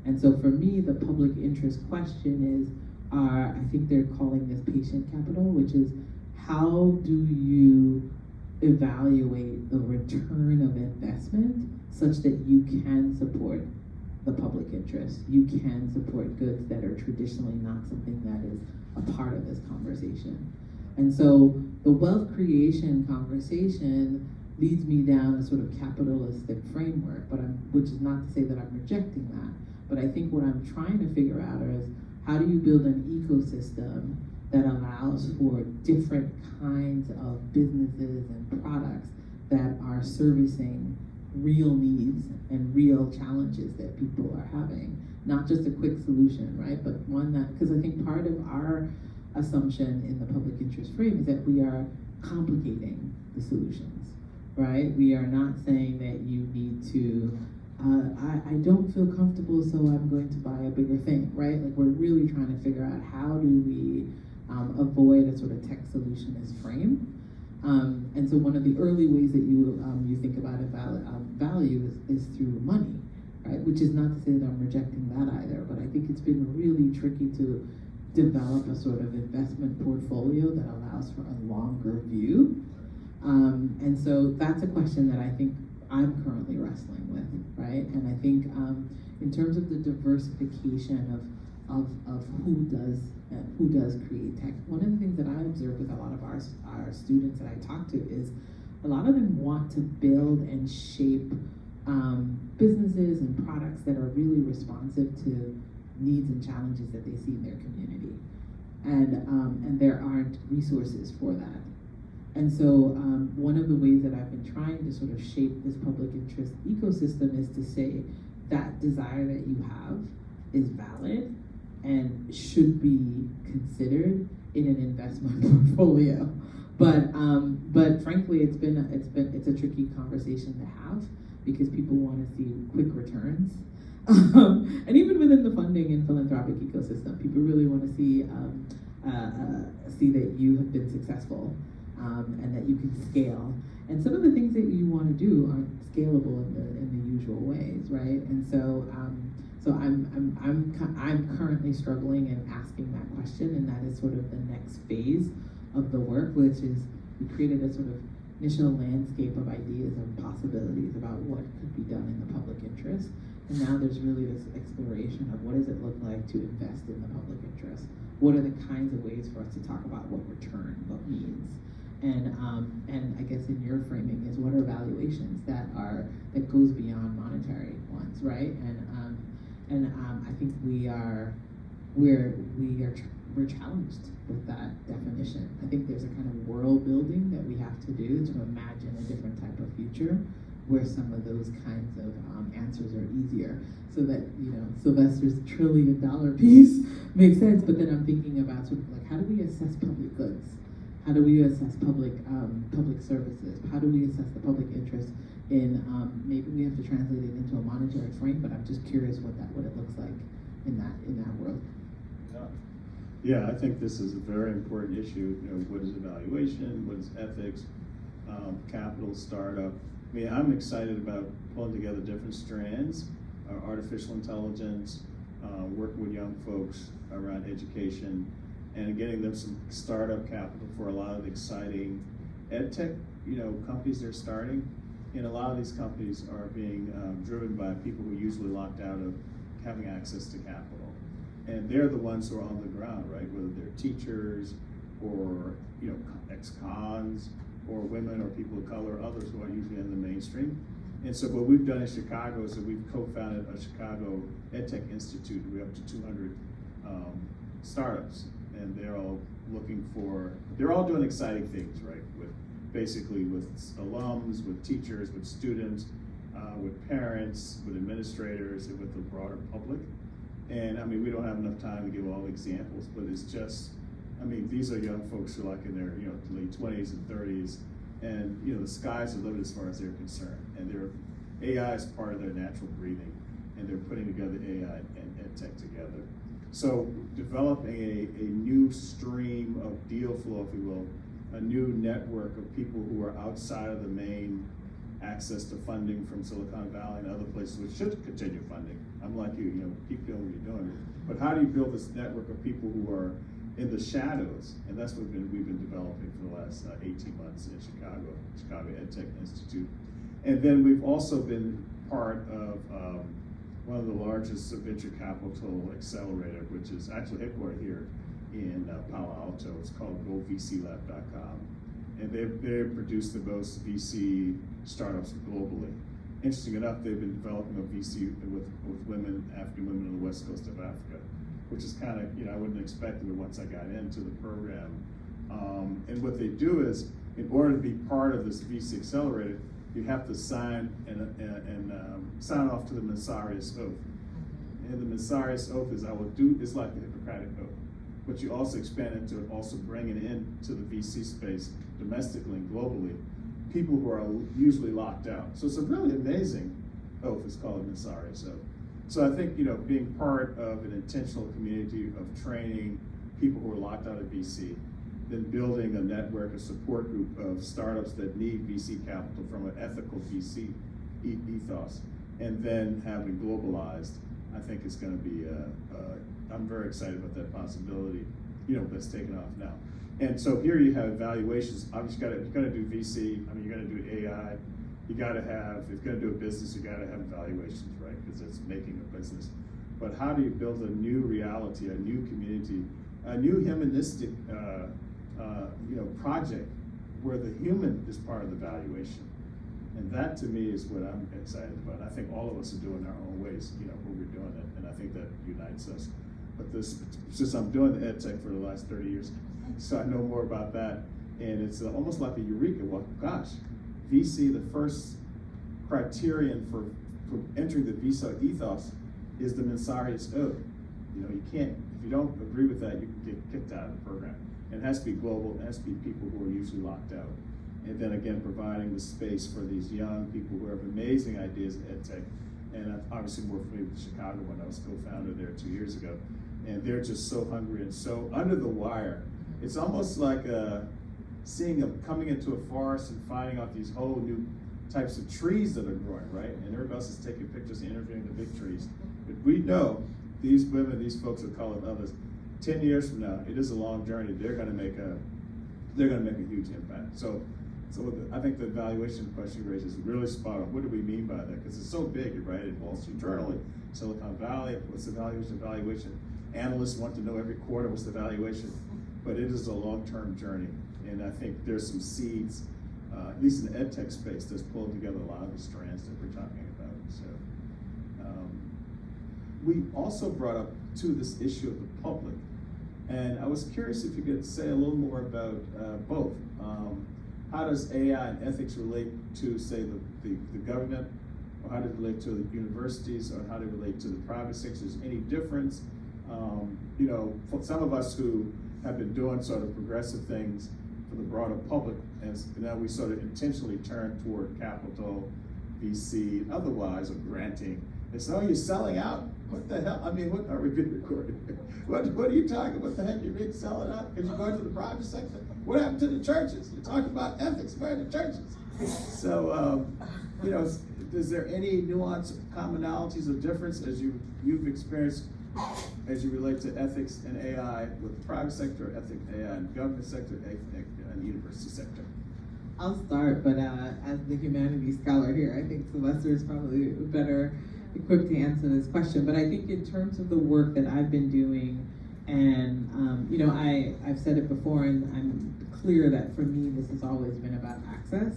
S5: And so for me, the public interest question is, I think they're calling this patient capital, which is, how do you evaluate the return of investment such that you can support the public interest? You can support goods that are traditionally not something that is a part of this conversation. And so the wealth creation conversation leads me down a sort of capitalistic framework, which is not to say that I'm rejecting that, but I think what I'm trying to figure out is, how do you build an ecosystem that allows for different kinds of businesses and products that are servicing real needs and real challenges that people are having? Not just a quick solution, right? But one that, because I think part of our assumption in the public interest frame is that we are complicating the solutions, right? We are not saying that you need to I don't feel comfortable, so I'm going to buy a bigger thing, right? Like, we're really trying to figure out how do we avoid a sort of tech solutionist frame. And so one of the early ways that you think about value is through money, right? Which is not to say that I'm rejecting that either, but I think it's been really tricky to develop a sort of investment portfolio that allows for a longer view. And so that's a question that I think I'm currently wrestling with, right? And I think in terms of the diversification of who does create tech, one of the things that I observe with a lot of our students that I talk to is a lot of them want to build and shape businesses and products that are really responsive to needs and challenges that they see in their community, and there aren't resources for that. And so one of the ways that I've been trying to sort of shape this public interest ecosystem is to say that desire that you have is valid and should be considered in an investment portfolio. But frankly, it's a tricky conversation to have because people want to see quick returns. And even within the funding and philanthropic ecosystem, people really want to see that you have been successful. And that you can scale, and some of the things that you want to do aren't scalable in the usual ways, right? And so, I'm currently struggling and asking that question, and that is sort of the next phase of the work, which is we created a sort of initial landscape of ideas and possibilities about what could be done in the public interest, and now there's really this exploration of what does it look like to invest in the public interest? What are the kinds of ways for us to talk about what return, what means? And I guess in your framing is what are valuations that goes beyond monetary ones, right? And I think we're challenged with that definition. I think there's a kind of world building that we have to do to imagine a different type of future where some of those kinds of answers are easier. So that, Sylvester's $1 trillion piece makes sense, but then I'm thinking about sort of like, how do we assess public goods? How do we assess public services? How do we assess the public interest in, maybe we have to translate it into a monetary frame, but I'm just curious what it looks like in that world.
S4: Yeah, I think this is a very important issue. What is evaluation? What is ethics? Capital, startup. I mean, I'm excited about pulling together different strands, artificial intelligence, working with young folks around education, and getting them some startup capital for a lot of the exciting ed tech, companies they're starting. And a lot of these companies are being driven by people who are usually locked out of having access to capital. And they're the ones who are on the ground, right? Whether they're teachers or, ex-cons or women or people of color, others who are usually in the mainstream. And so what we've done in Chicago is that we've co-founded a Chicago EdTech Institute. We're up to 200 startups. And they're all they're all doing exciting things, right? Basically with alums, with teachers, with students, with parents, with administrators, and with the broader public. And I mean, we don't have enough time to give all the examples, but it's just, I mean, these are young folks who are like in their late 20s and 30s, and the sky's the limit as far as they're concerned. And AI is part of their natural breathing, and they're putting together AI and ed tech together. So developing a new stream of deal flow, if you will, a new network of people who are outside of the main access to funding from Silicon Valley and other places, which should continue funding. I'm like you, keep doing what you're doing. But how do you build this network of people who are in the shadows? And that's what we've been developing for the last 18 months in Chicago EdTech Institute. And then we've also been part of one of the largest venture capital accelerator, which is actually headquartered here in Palo Alto. It's called govclab.com. And they've produced the most VC startups globally. Interesting enough, they've been developing a VC with women, African women on the west coast of Africa, which is kind of, I wouldn't expect it once I got into the program. And what they do is, in order to be part of this VC accelerator, you have to sign sign off to the Messiah's oath. And the Messiah's oath is, it's like the Hippocratic oath. But you also expand it to also bringing in to the VC space domestically and globally, people who are usually locked out. So it's a really amazing oath is called Mensari. So I think, you know, being part of an intentional community of training people who are locked out of VC, then building a network, a support group of startups that need VC capital from an ethical VC ethos, and then having globalized, I think is going to be, I'm very excited about that possibility, you know, that's taken off now. And so here you have evaluations. Obviously, you got to do VC. I mean, you got to do AI. You got to have, if you're going to do a business, you got to have evaluations, right? Because it's making a business. But how do you build a new reality, a new community, a new humanistic, you know, project where the human is part of the valuation? And that, to me, is what I'm excited about. I think all of us are doing our own ways, you know, where we're doing it, and I think that unites us. But this, since I'm doing the ed tech for the last 30 years, so I know more about that, and it's almost like a eureka. Well, gosh, VC, the first criterion for entering the VC ethos is the Mensari's oath. You know, you can't, if you don't agree with that, you can get kicked out of the program. And it has to be global, it has to be people who are usually locked out. And then again, providing the space for these young people who have amazing ideas in ed tech. And I'm obviously more familiar with Chicago when I was co-founder there 2 years ago. And they're just so hungry and so under the wire. It's almost like seeing them coming into a forest and finding out these whole new types of trees that are growing, right? And everybody else is taking pictures and interviewing the big trees. But we know these women, these folks are calling others. 10 years from now, it is a long journey. They're going to make a huge impact. So I think the evaluation question you raised is really spot on. What do we mean by that? Because it's so big, right? In Wall Street Journal, Silicon Valley, what's the valuation? Analysts want to know every quarter what's the valuation. But it is a long-term journey. And I think there's some seeds, at least in the ed tech space, that's pulling together a lot of the strands that we're talking about. So we also brought up too this issue of the public. And I was curious if you could say a little more about both. How does AI and ethics relate to, say, the government, or how does it relate to the universities, or how does it relate to the private sector? Is there any difference? You know, for some of us who have been doing sort of progressive things for the broader public, and now we sort of intentionally turn toward capital, VC, otherwise, or granting. It's, oh, you're selling out? What the hell? I mean, what are we being recorded? What are you talking about? What the heck? You're being selling out because you're going to the private sector? What happened to the churches? You're talking about ethics. Where are the churches? So, you know, is there any nuance, commonalities, or difference as you've experienced as you relate to ethics and AI with the private sector, ethics, AI, and government sector, and university sector?
S5: I'll start, but as the humanities scholar here, I think Sylvester is probably better equipped to answer this question. But I think in terms of the work that I've been doing, and you know, I've said it before, and I'm clear that for me this has always been about access.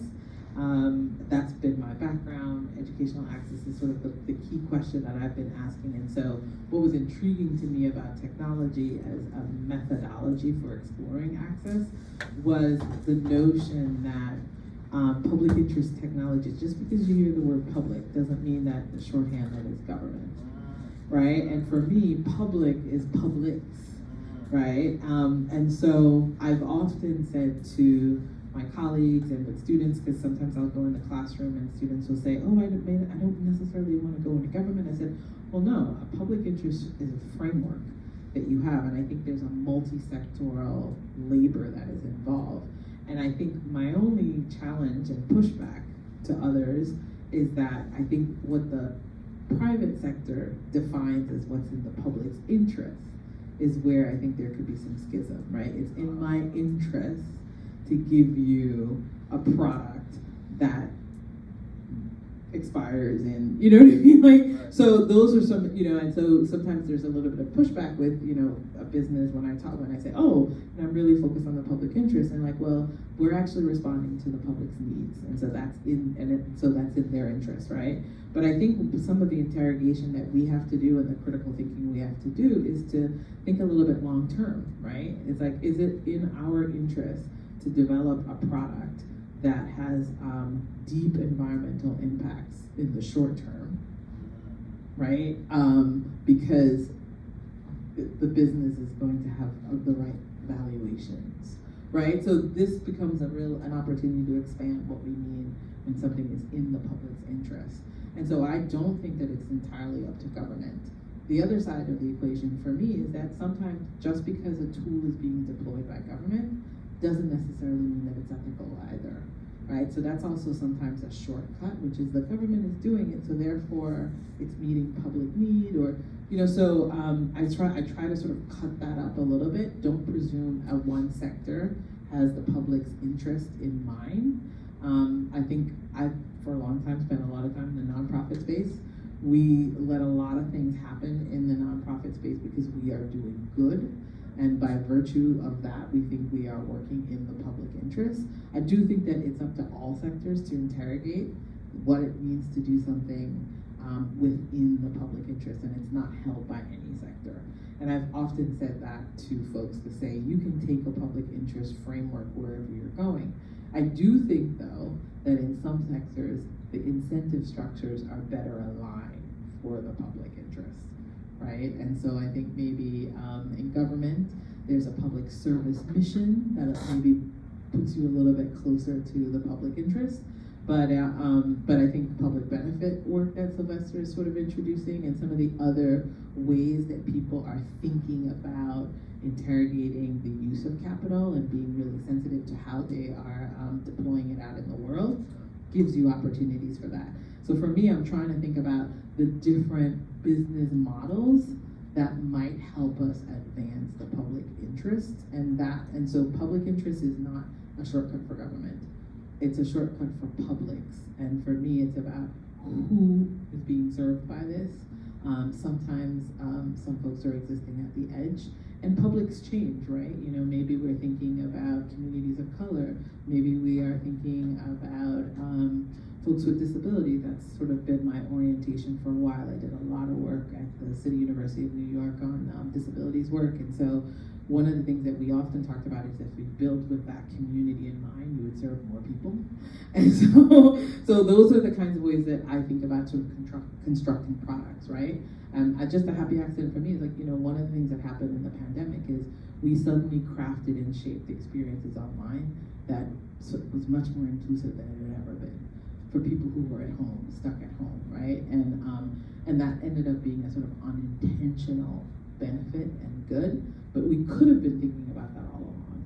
S5: That's been my background. Educational access is sort of the key question that I've been asking. And so what was intriguing to me about technology as a methodology for exploring access was the notion that public interest technologies, just because you hear the word public doesn't mean that the shorthand that is government, right? And for me, public is publics, right? And so I've often said to my colleagues and with students, because sometimes I'll go in the classroom and students will say, oh, I don't necessarily want to go into government. I said, well, no, a public interest is a framework that you have, and I think there's a multi-sectoral labor that is involved. And I think my only challenge and pushback to others is that I think what the private sector defines as what's in the public's interest is where I think there could be some schism, right? It's in my interest to give you a product that expires in, you know what I mean? Like, right. So those are some, you know, and so sometimes there's a little bit of pushback with, you know, a business when I say, oh, and I'm really focused on the public interest, and like, well, we're actually responding to the public's needs, and so that's in their interest, right? But I think some of the interrogation that we have to do and the critical thinking we have to do is to think a little bit long term, right? It's like, is it in our interest to develop a product that has deep environmental impacts in the short term, right? Because the business is going to have the right valuations, right? So this becomes an opportunity to expand what we mean when something is in the public's interest. And so I don't think that it's entirely up to government. The other side of the equation for me is that sometimes just because a tool is being deployed by government doesn't necessarily mean that it's ethical either, right? So that's also sometimes a shortcut, which is the government is doing it, so therefore it's meeting public need, or, you know, so I try to sort of cut that up a little bit. Don't presume one sector has the public's interest in mind. I think I've, for a long time, spent a lot of time in the nonprofit space. We let a lot of things happen in the nonprofit space because we are doing good. And by virtue of that, we think we are working in the public interest. I do think that it's up to all sectors to interrogate what it means to do something within the public interest, and it's not held by any sector. And I've often said that to folks to say, you can take a public interest framework wherever you're going. I do think, though, that in some sectors, the incentive structures are better aligned for the public interest, right? And so I think maybe in government, there's a public service mission that maybe puts you a little bit closer to the public interest. But I think the public benefit work that Sylvester is sort of introducing, and some of the other ways that people are thinking about interrogating the use of capital and being really sensitive to how they are deploying it out in the world, gives you opportunities for that. So for me, I'm trying to think about the different business models that might help us advance the public interest, and so public interest is not a shortcut for government. It's a shortcut for publics, and for me, it's about who is being served by this. Sometimes some folks are existing at the edge, and publics change, right? You know, maybe we're thinking about communities of color. Maybe we are thinking about folks with disability. That's sort of been my orientation for a while. I did a lot of work at the City University of New York on disabilities work, and so one of the things that we often talked about is if we build with that community in mind, you would serve more people. And so those are the kinds of ways that I think about sort of constructing products, right? Just a happy accident for me is like, you know, one of the things that happened in the pandemic is we suddenly crafted and shaped experiences online that was much more inclusive than it had ever been for people who were at home, stuck at home, right? And that ended up being a sort of unintentional benefit and good, but we could have been thinking about that all along,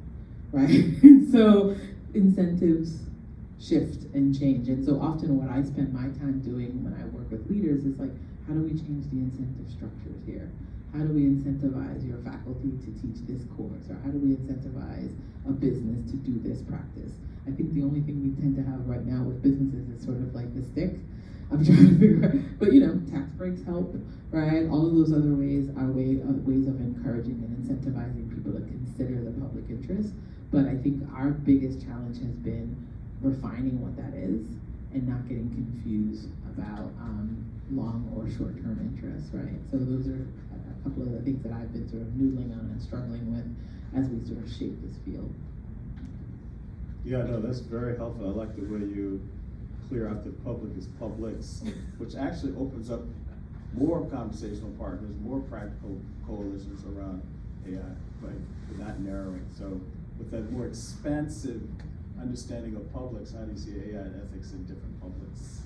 S5: right? So incentives shift and change. And so often what I spend my time doing when I work with leaders is like, how do we change the incentive structures here? How do we incentivize your faculty to teach this course? Or how do we incentivize a business to do this practice? I think the only thing we tend to have right now with businesses is sort of like the stick. I'm trying to figure out, but you know, tax breaks help, right? All of those other ways are ways of encouraging and incentivizing people to consider the public interest. But I think our biggest challenge has been refining what that is and not getting confused about long or short-term interests, right? So those are a couple of the things that I've been sort of noodling on and struggling with as we sort of shape this field.
S4: Yeah, no, that's very helpful. I like the way you clear out the public as publics, which actually opens up more conversational partners, more practical coalitions around AI, right? We're not narrowing. So with that more expansive understanding of publics, how do you see AI and ethics in different publics?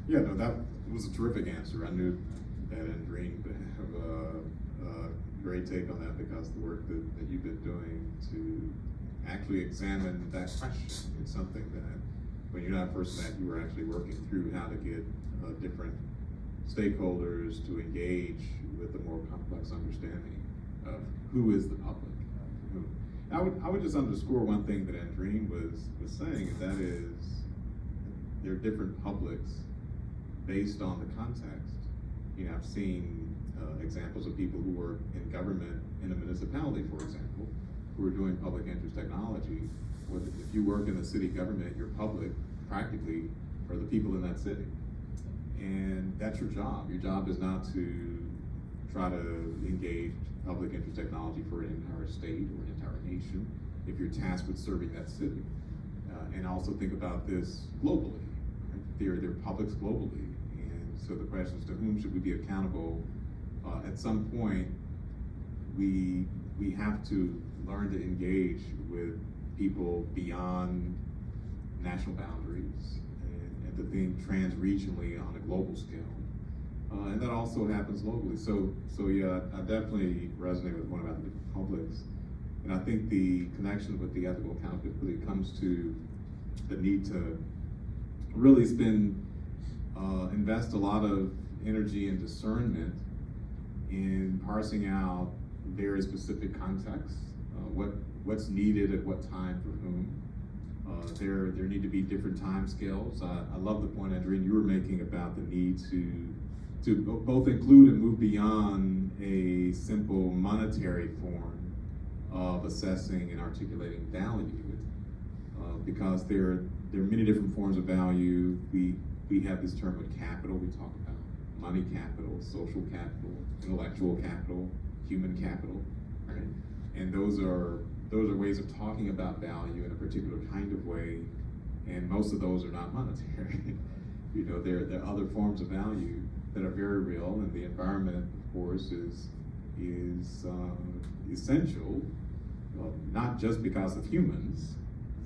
S3: Yeah, no, that was a terrific answer. I knew that Andreen would have a great take on that, because the work that you've been doing to actually examine that question, it's something that when you're not first met, you were actually working through how to get different stakeholders to engage with a more complex understanding of who is the public. I would just underscore one thing that Andreen was saying, and that is there are different publics based on the context. You know, I've seen examples of people who work in government in a municipality, for example, who are doing public interest technology. If you work in the city government, your public practically are the people in that city. And that's your job. Your job is not to try to engage public interest technology for an entire state or an entire nation if you're tasked with serving that city. And also think about this globally. Right? There are publics globally. And so the question is, to whom should we be accountable? At some point, we have to learn to engage with people beyond national boundaries
S7: the thing trans-regionally on a global scale. And that also happens locally. So yeah, I definitely resonate with one about the publics. And I think the connection with the ethical accountability comes to the need to really invest a lot of energy and discernment in parsing out very specific contexts, what's needed at what time for whom. There need to be different time scales. I love the point, Andrea, you were making about the need to both include and move beyond a simple monetary form of assessing and articulating value, because there are many different forms of value. We have this term of capital. We talk about money capital, social capital, intellectual capital, human capital, right? And those are ways of talking about value in a particular kind of way, and most of those are not monetary. You know, there are other forms of value that are very real, and the environment, of course, is essential, not just because of humans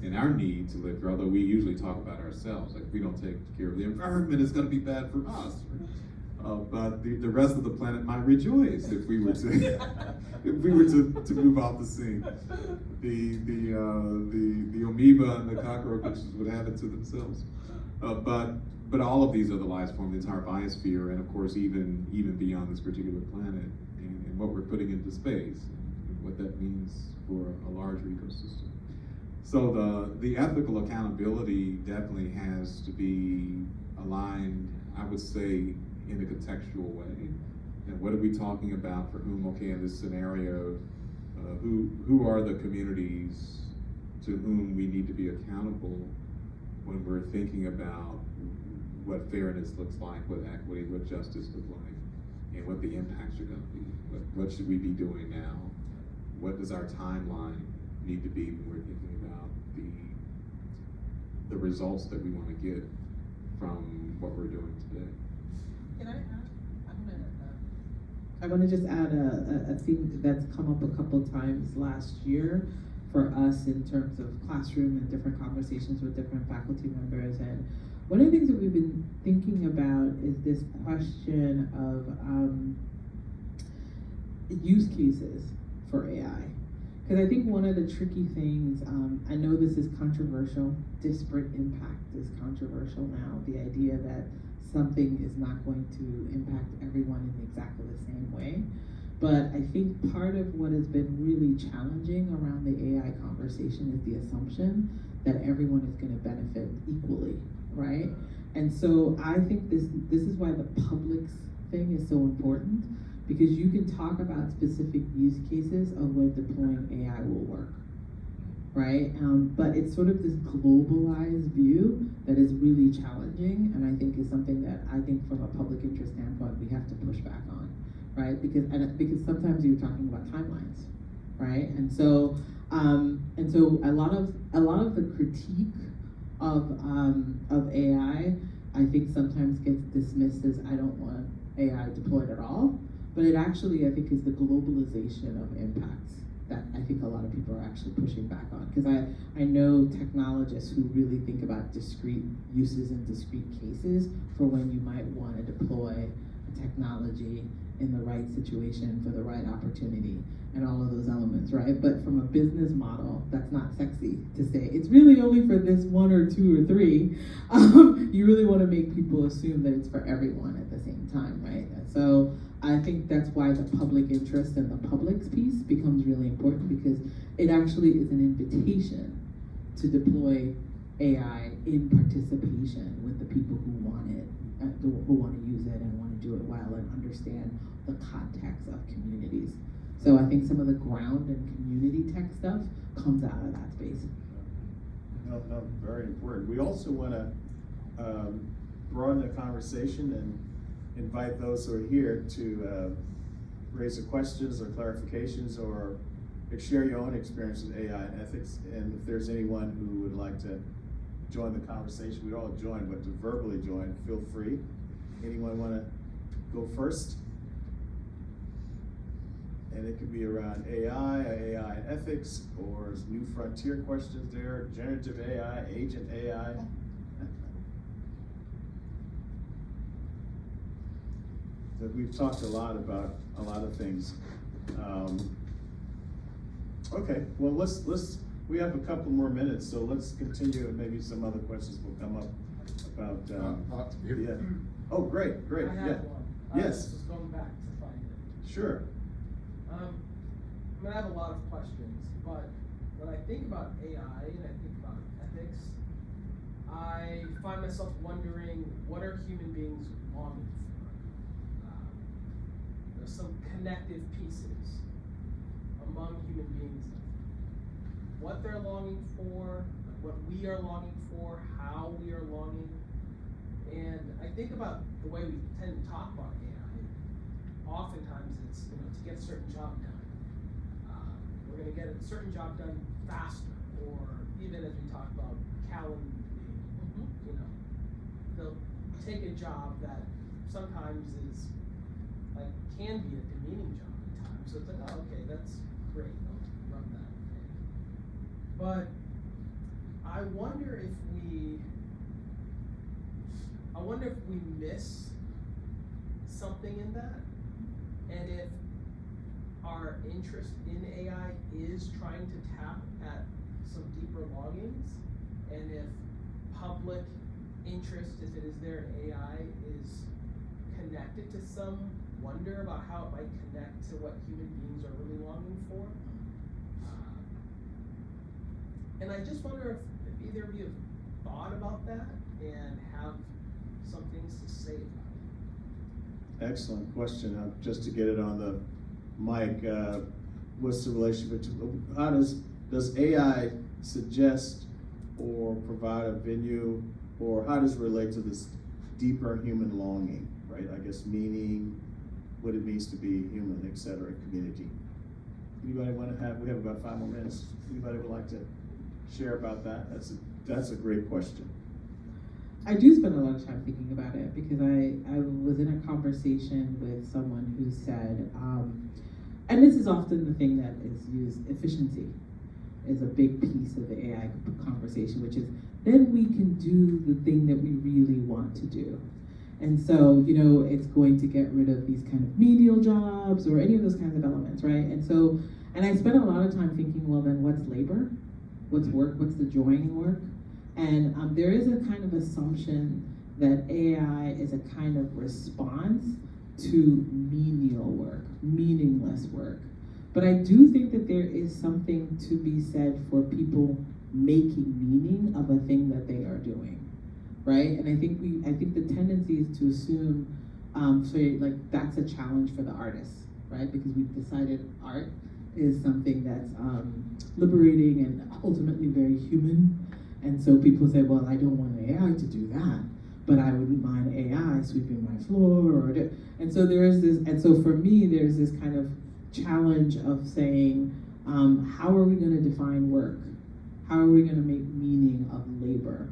S7: and our need to live here, although we usually talk about ourselves, like if we don't take care of the environment, it's going to be bad for us. But the rest of the planet might rejoice if we were to to move off the scene. The amoeba and the cockroaches would have it to themselves. But all of these other lives form the entire biosphere, and of course even beyond this particular planet, and what we're putting into space, and what that means for a larger ecosystem. So the ethical accountability definitely has to be aligned, I would say, in a contextual way. And what are we talking about for whom? Okay, in this scenario, who are the communities to whom we need to be accountable when we're thinking about what fairness looks like, what equity, what justice looks like, and what the impacts are going to be. What should we be doing now? What does our timeline need to be when we're thinking about the results that we want to get from what we're doing today?
S6: Can I add?
S5: I want to just add a thing that's come up a couple times last year for us in terms of classroom and different conversations with different faculty members. And one of the things that we've been thinking about is this question of use cases for AI. Because I think one of the tricky things, I know this is controversial, disparate impact is controversial now, the idea that something is not going to impact everyone in exactly the same way. But I think part of what has been really challenging around the AI conversation is the assumption that everyone is going to benefit equally, right? And so I think this is why the publics thing is so important, because you can talk about specific use cases of where deploying AI will work, right? But it's sort of this globalized view that is really challenging, and I think is something that I think from a public interest standpoint we have to push back on, right? Because sometimes you're talking about timelines, right? And so a lot of the critique of AI, I think sometimes gets dismissed as I don't want AI deployed at all. But it actually, I think, is the globalization of impacts that I think a lot of people are actually pushing back on. Because I know technologists who really think about discrete uses and discrete cases for when you might want to deploy a technology in the right situation for the right opportunity and all of those elements, right? But from a business model, that's not sexy to say. It's really only for this one or two or three. You really want to make people assume that it's for everyone at the same time, right? So I think that's why the public interest and the public's piece becomes really important, because it actually is an invitation to deploy AI in participation with the people who want it, who want to use it and want to do it well and understand the context of communities. So I think some of the ground and community tech stuff comes out of that space.
S4: No, very important. We also want to broaden the conversation and invite those who are here to raise the questions or clarifications or share your own experience with AI and ethics. And if there's anyone who would like to join the conversation, we all join, but to verbally join, feel free. Anyone want to go first? And it could be around AI and ethics, or new frontier questions there, generative AI, agent AI. that we've talked a lot about a lot of things. Okay, well, we have a couple more minutes, so let's continue, and maybe some other questions will come up about, yeah. Oh, great,
S8: I
S4: yeah.
S8: have one.
S4: Yes.
S8: Just going back to find it.
S4: Sure.
S8: I have a lot of questions, but when I think about AI and I think about ethics, I find myself wondering, what are human beings longing for? There's some connective pieces among human beings. What they're longing for, what we are longing for, how we are longing. And I think about the way we tend to talk about AI. Oftentimes it's, to get a certain job done. We're going to get a certain job done faster, or even as we talk about Calendly, they'll take a job that sometimes is can be a demeaning job at times. So it's like, oh, okay, that's great. I'll run that. Okay. But I wonder if we miss something in that, and if our interest in AI is trying to tap at some deeper longings, and if public interest, if it is there in AI, is connected to some wonder about how it might connect to what human beings are really longing for. And I just wonder if either of you have thought about that and have some things to say about it.
S4: Excellent question. Just to get it on the mic, what's the relationship between, how does AI suggest or provide a venue, or how does it relate to this deeper human longing, right? I guess meaning, what it means to be human, etc., community. Anybody want to we have about 5 more minutes. Anybody would like to share about that? That's a great question.
S5: I do spend a lot of time thinking about it, because I was in a conversation with someone who said, and this is often the thing that is used, efficiency is a big piece of the AI conversation, which is then we can do the thing that we really want to do. And so, it's going to get rid of these kind of menial jobs or any of those kinds of elements, right? And I spent a lot of time thinking, well, then what's labor? What's work? What's the joy in work? And there is a kind of assumption that AI is a kind of response to menial work, meaningless work. But I do think that there is something to be said for people making meaning of a thing that they are doing, right? And I think the tendency is to assume, that's a challenge for the artists, right? Because we've decided art is something that's liberating and ultimately very human. And so people say, well, I don't want AI to do that, but I wouldn't mind AI sweeping my floor, and so there is this, and so for me, there's this kind of challenge of saying, how are we going to define work? How are we going to make meaning of labor?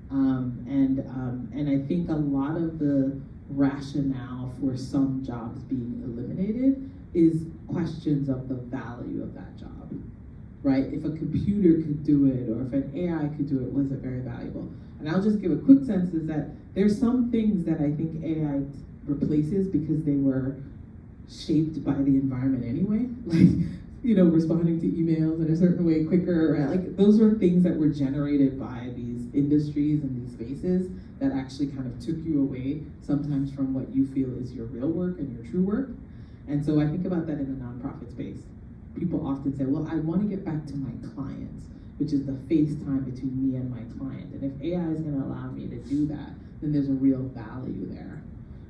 S5: And I think a lot of the rationale for some jobs being eliminated is questions of the value of that job. Right? If a computer could do it, or if an AI could do it, was it very valuable? And I'll just give a quick sense is that there's some things that I think AI replaces because they were shaped by the environment anyway. Responding to emails in a certain way quicker. Right? Those are things that were generated by these industries and these spaces that actually kind of took you away sometimes from what you feel is your real work and your true work. And so I think about that in the nonprofit space. People often say, well, I want to get back to my clients, which is the FaceTime between me and my client. And if AI is going to allow me to do that, then there's a real value there,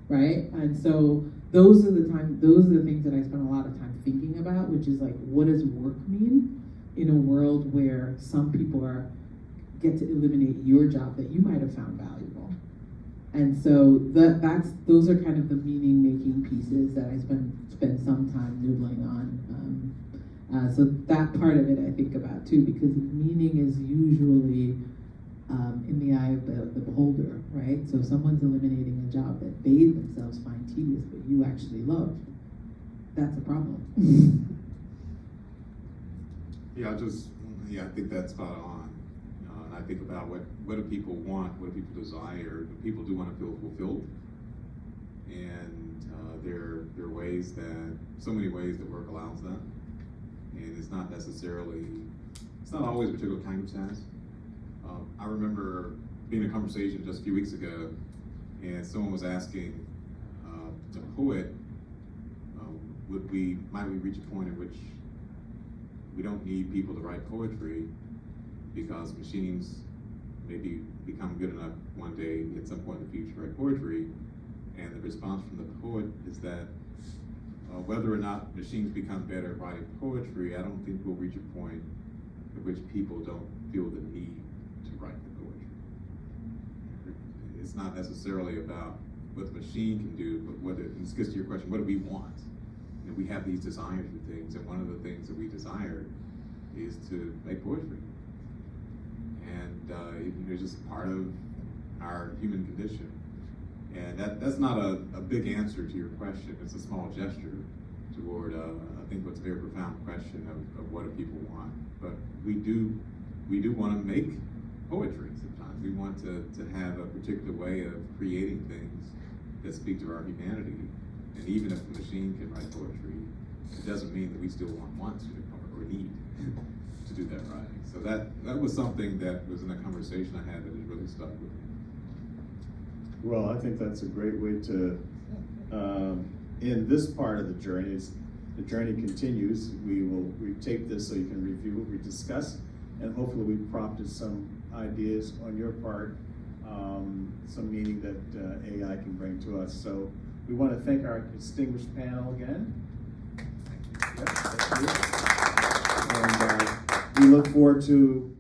S5: right? And so those are the things that I spend a lot of time thinking about, which is what does work mean in a world where some people get to eliminate your job that you might have found valuable. And so those are kind of the meaning-making pieces that I spend some time nibbling on. So that part of it I think about too, because meaning is usually in the eye of the beholder, right? So if someone's eliminating a job that they themselves find tedious, but you actually love, that's a problem.
S7: I think that's spot on. And I think about what do people want, what do people desire. People do want to feel fulfilled. And there are ways that, so many ways that work allows that. And it's not always a particular kind of task. I remember being in a conversation just a few weeks ago, and someone was asking the poet, might we reach a point in which we don't need people to write poetry because machines maybe become good enough one day at some point in the future to write poetry? And the response from the poet is that whether or not machines become better at writing poetry, I don't think we'll reach a point at which people don't feel the need to write the poetry. It's not necessarily about what the machine can do, but this gets to your question, what do we want? And we have these desires for things, and one of the things that we desire is to make poetry. And it's just part of our human condition. And that's not a big answer to your question. It's a small gesture toward, I think, what's a very profound question of what do people want. But we do want to make poetry sometimes. We want to have a particular way of creating things that speak to our humanity. And even if the machine can write poetry, it doesn't mean that we still want to or need to do that writing. So that was something that was in a conversation I had that has really stuck with me.
S4: Well, I think that's a great way to end this part of the journey. The journey continues. We take this so you can review what we discussed, and hopefully we prompted some ideas on your part, some meaning that AI can bring to us. So we want to thank our distinguished panel again. Yep, thank you. And we look forward to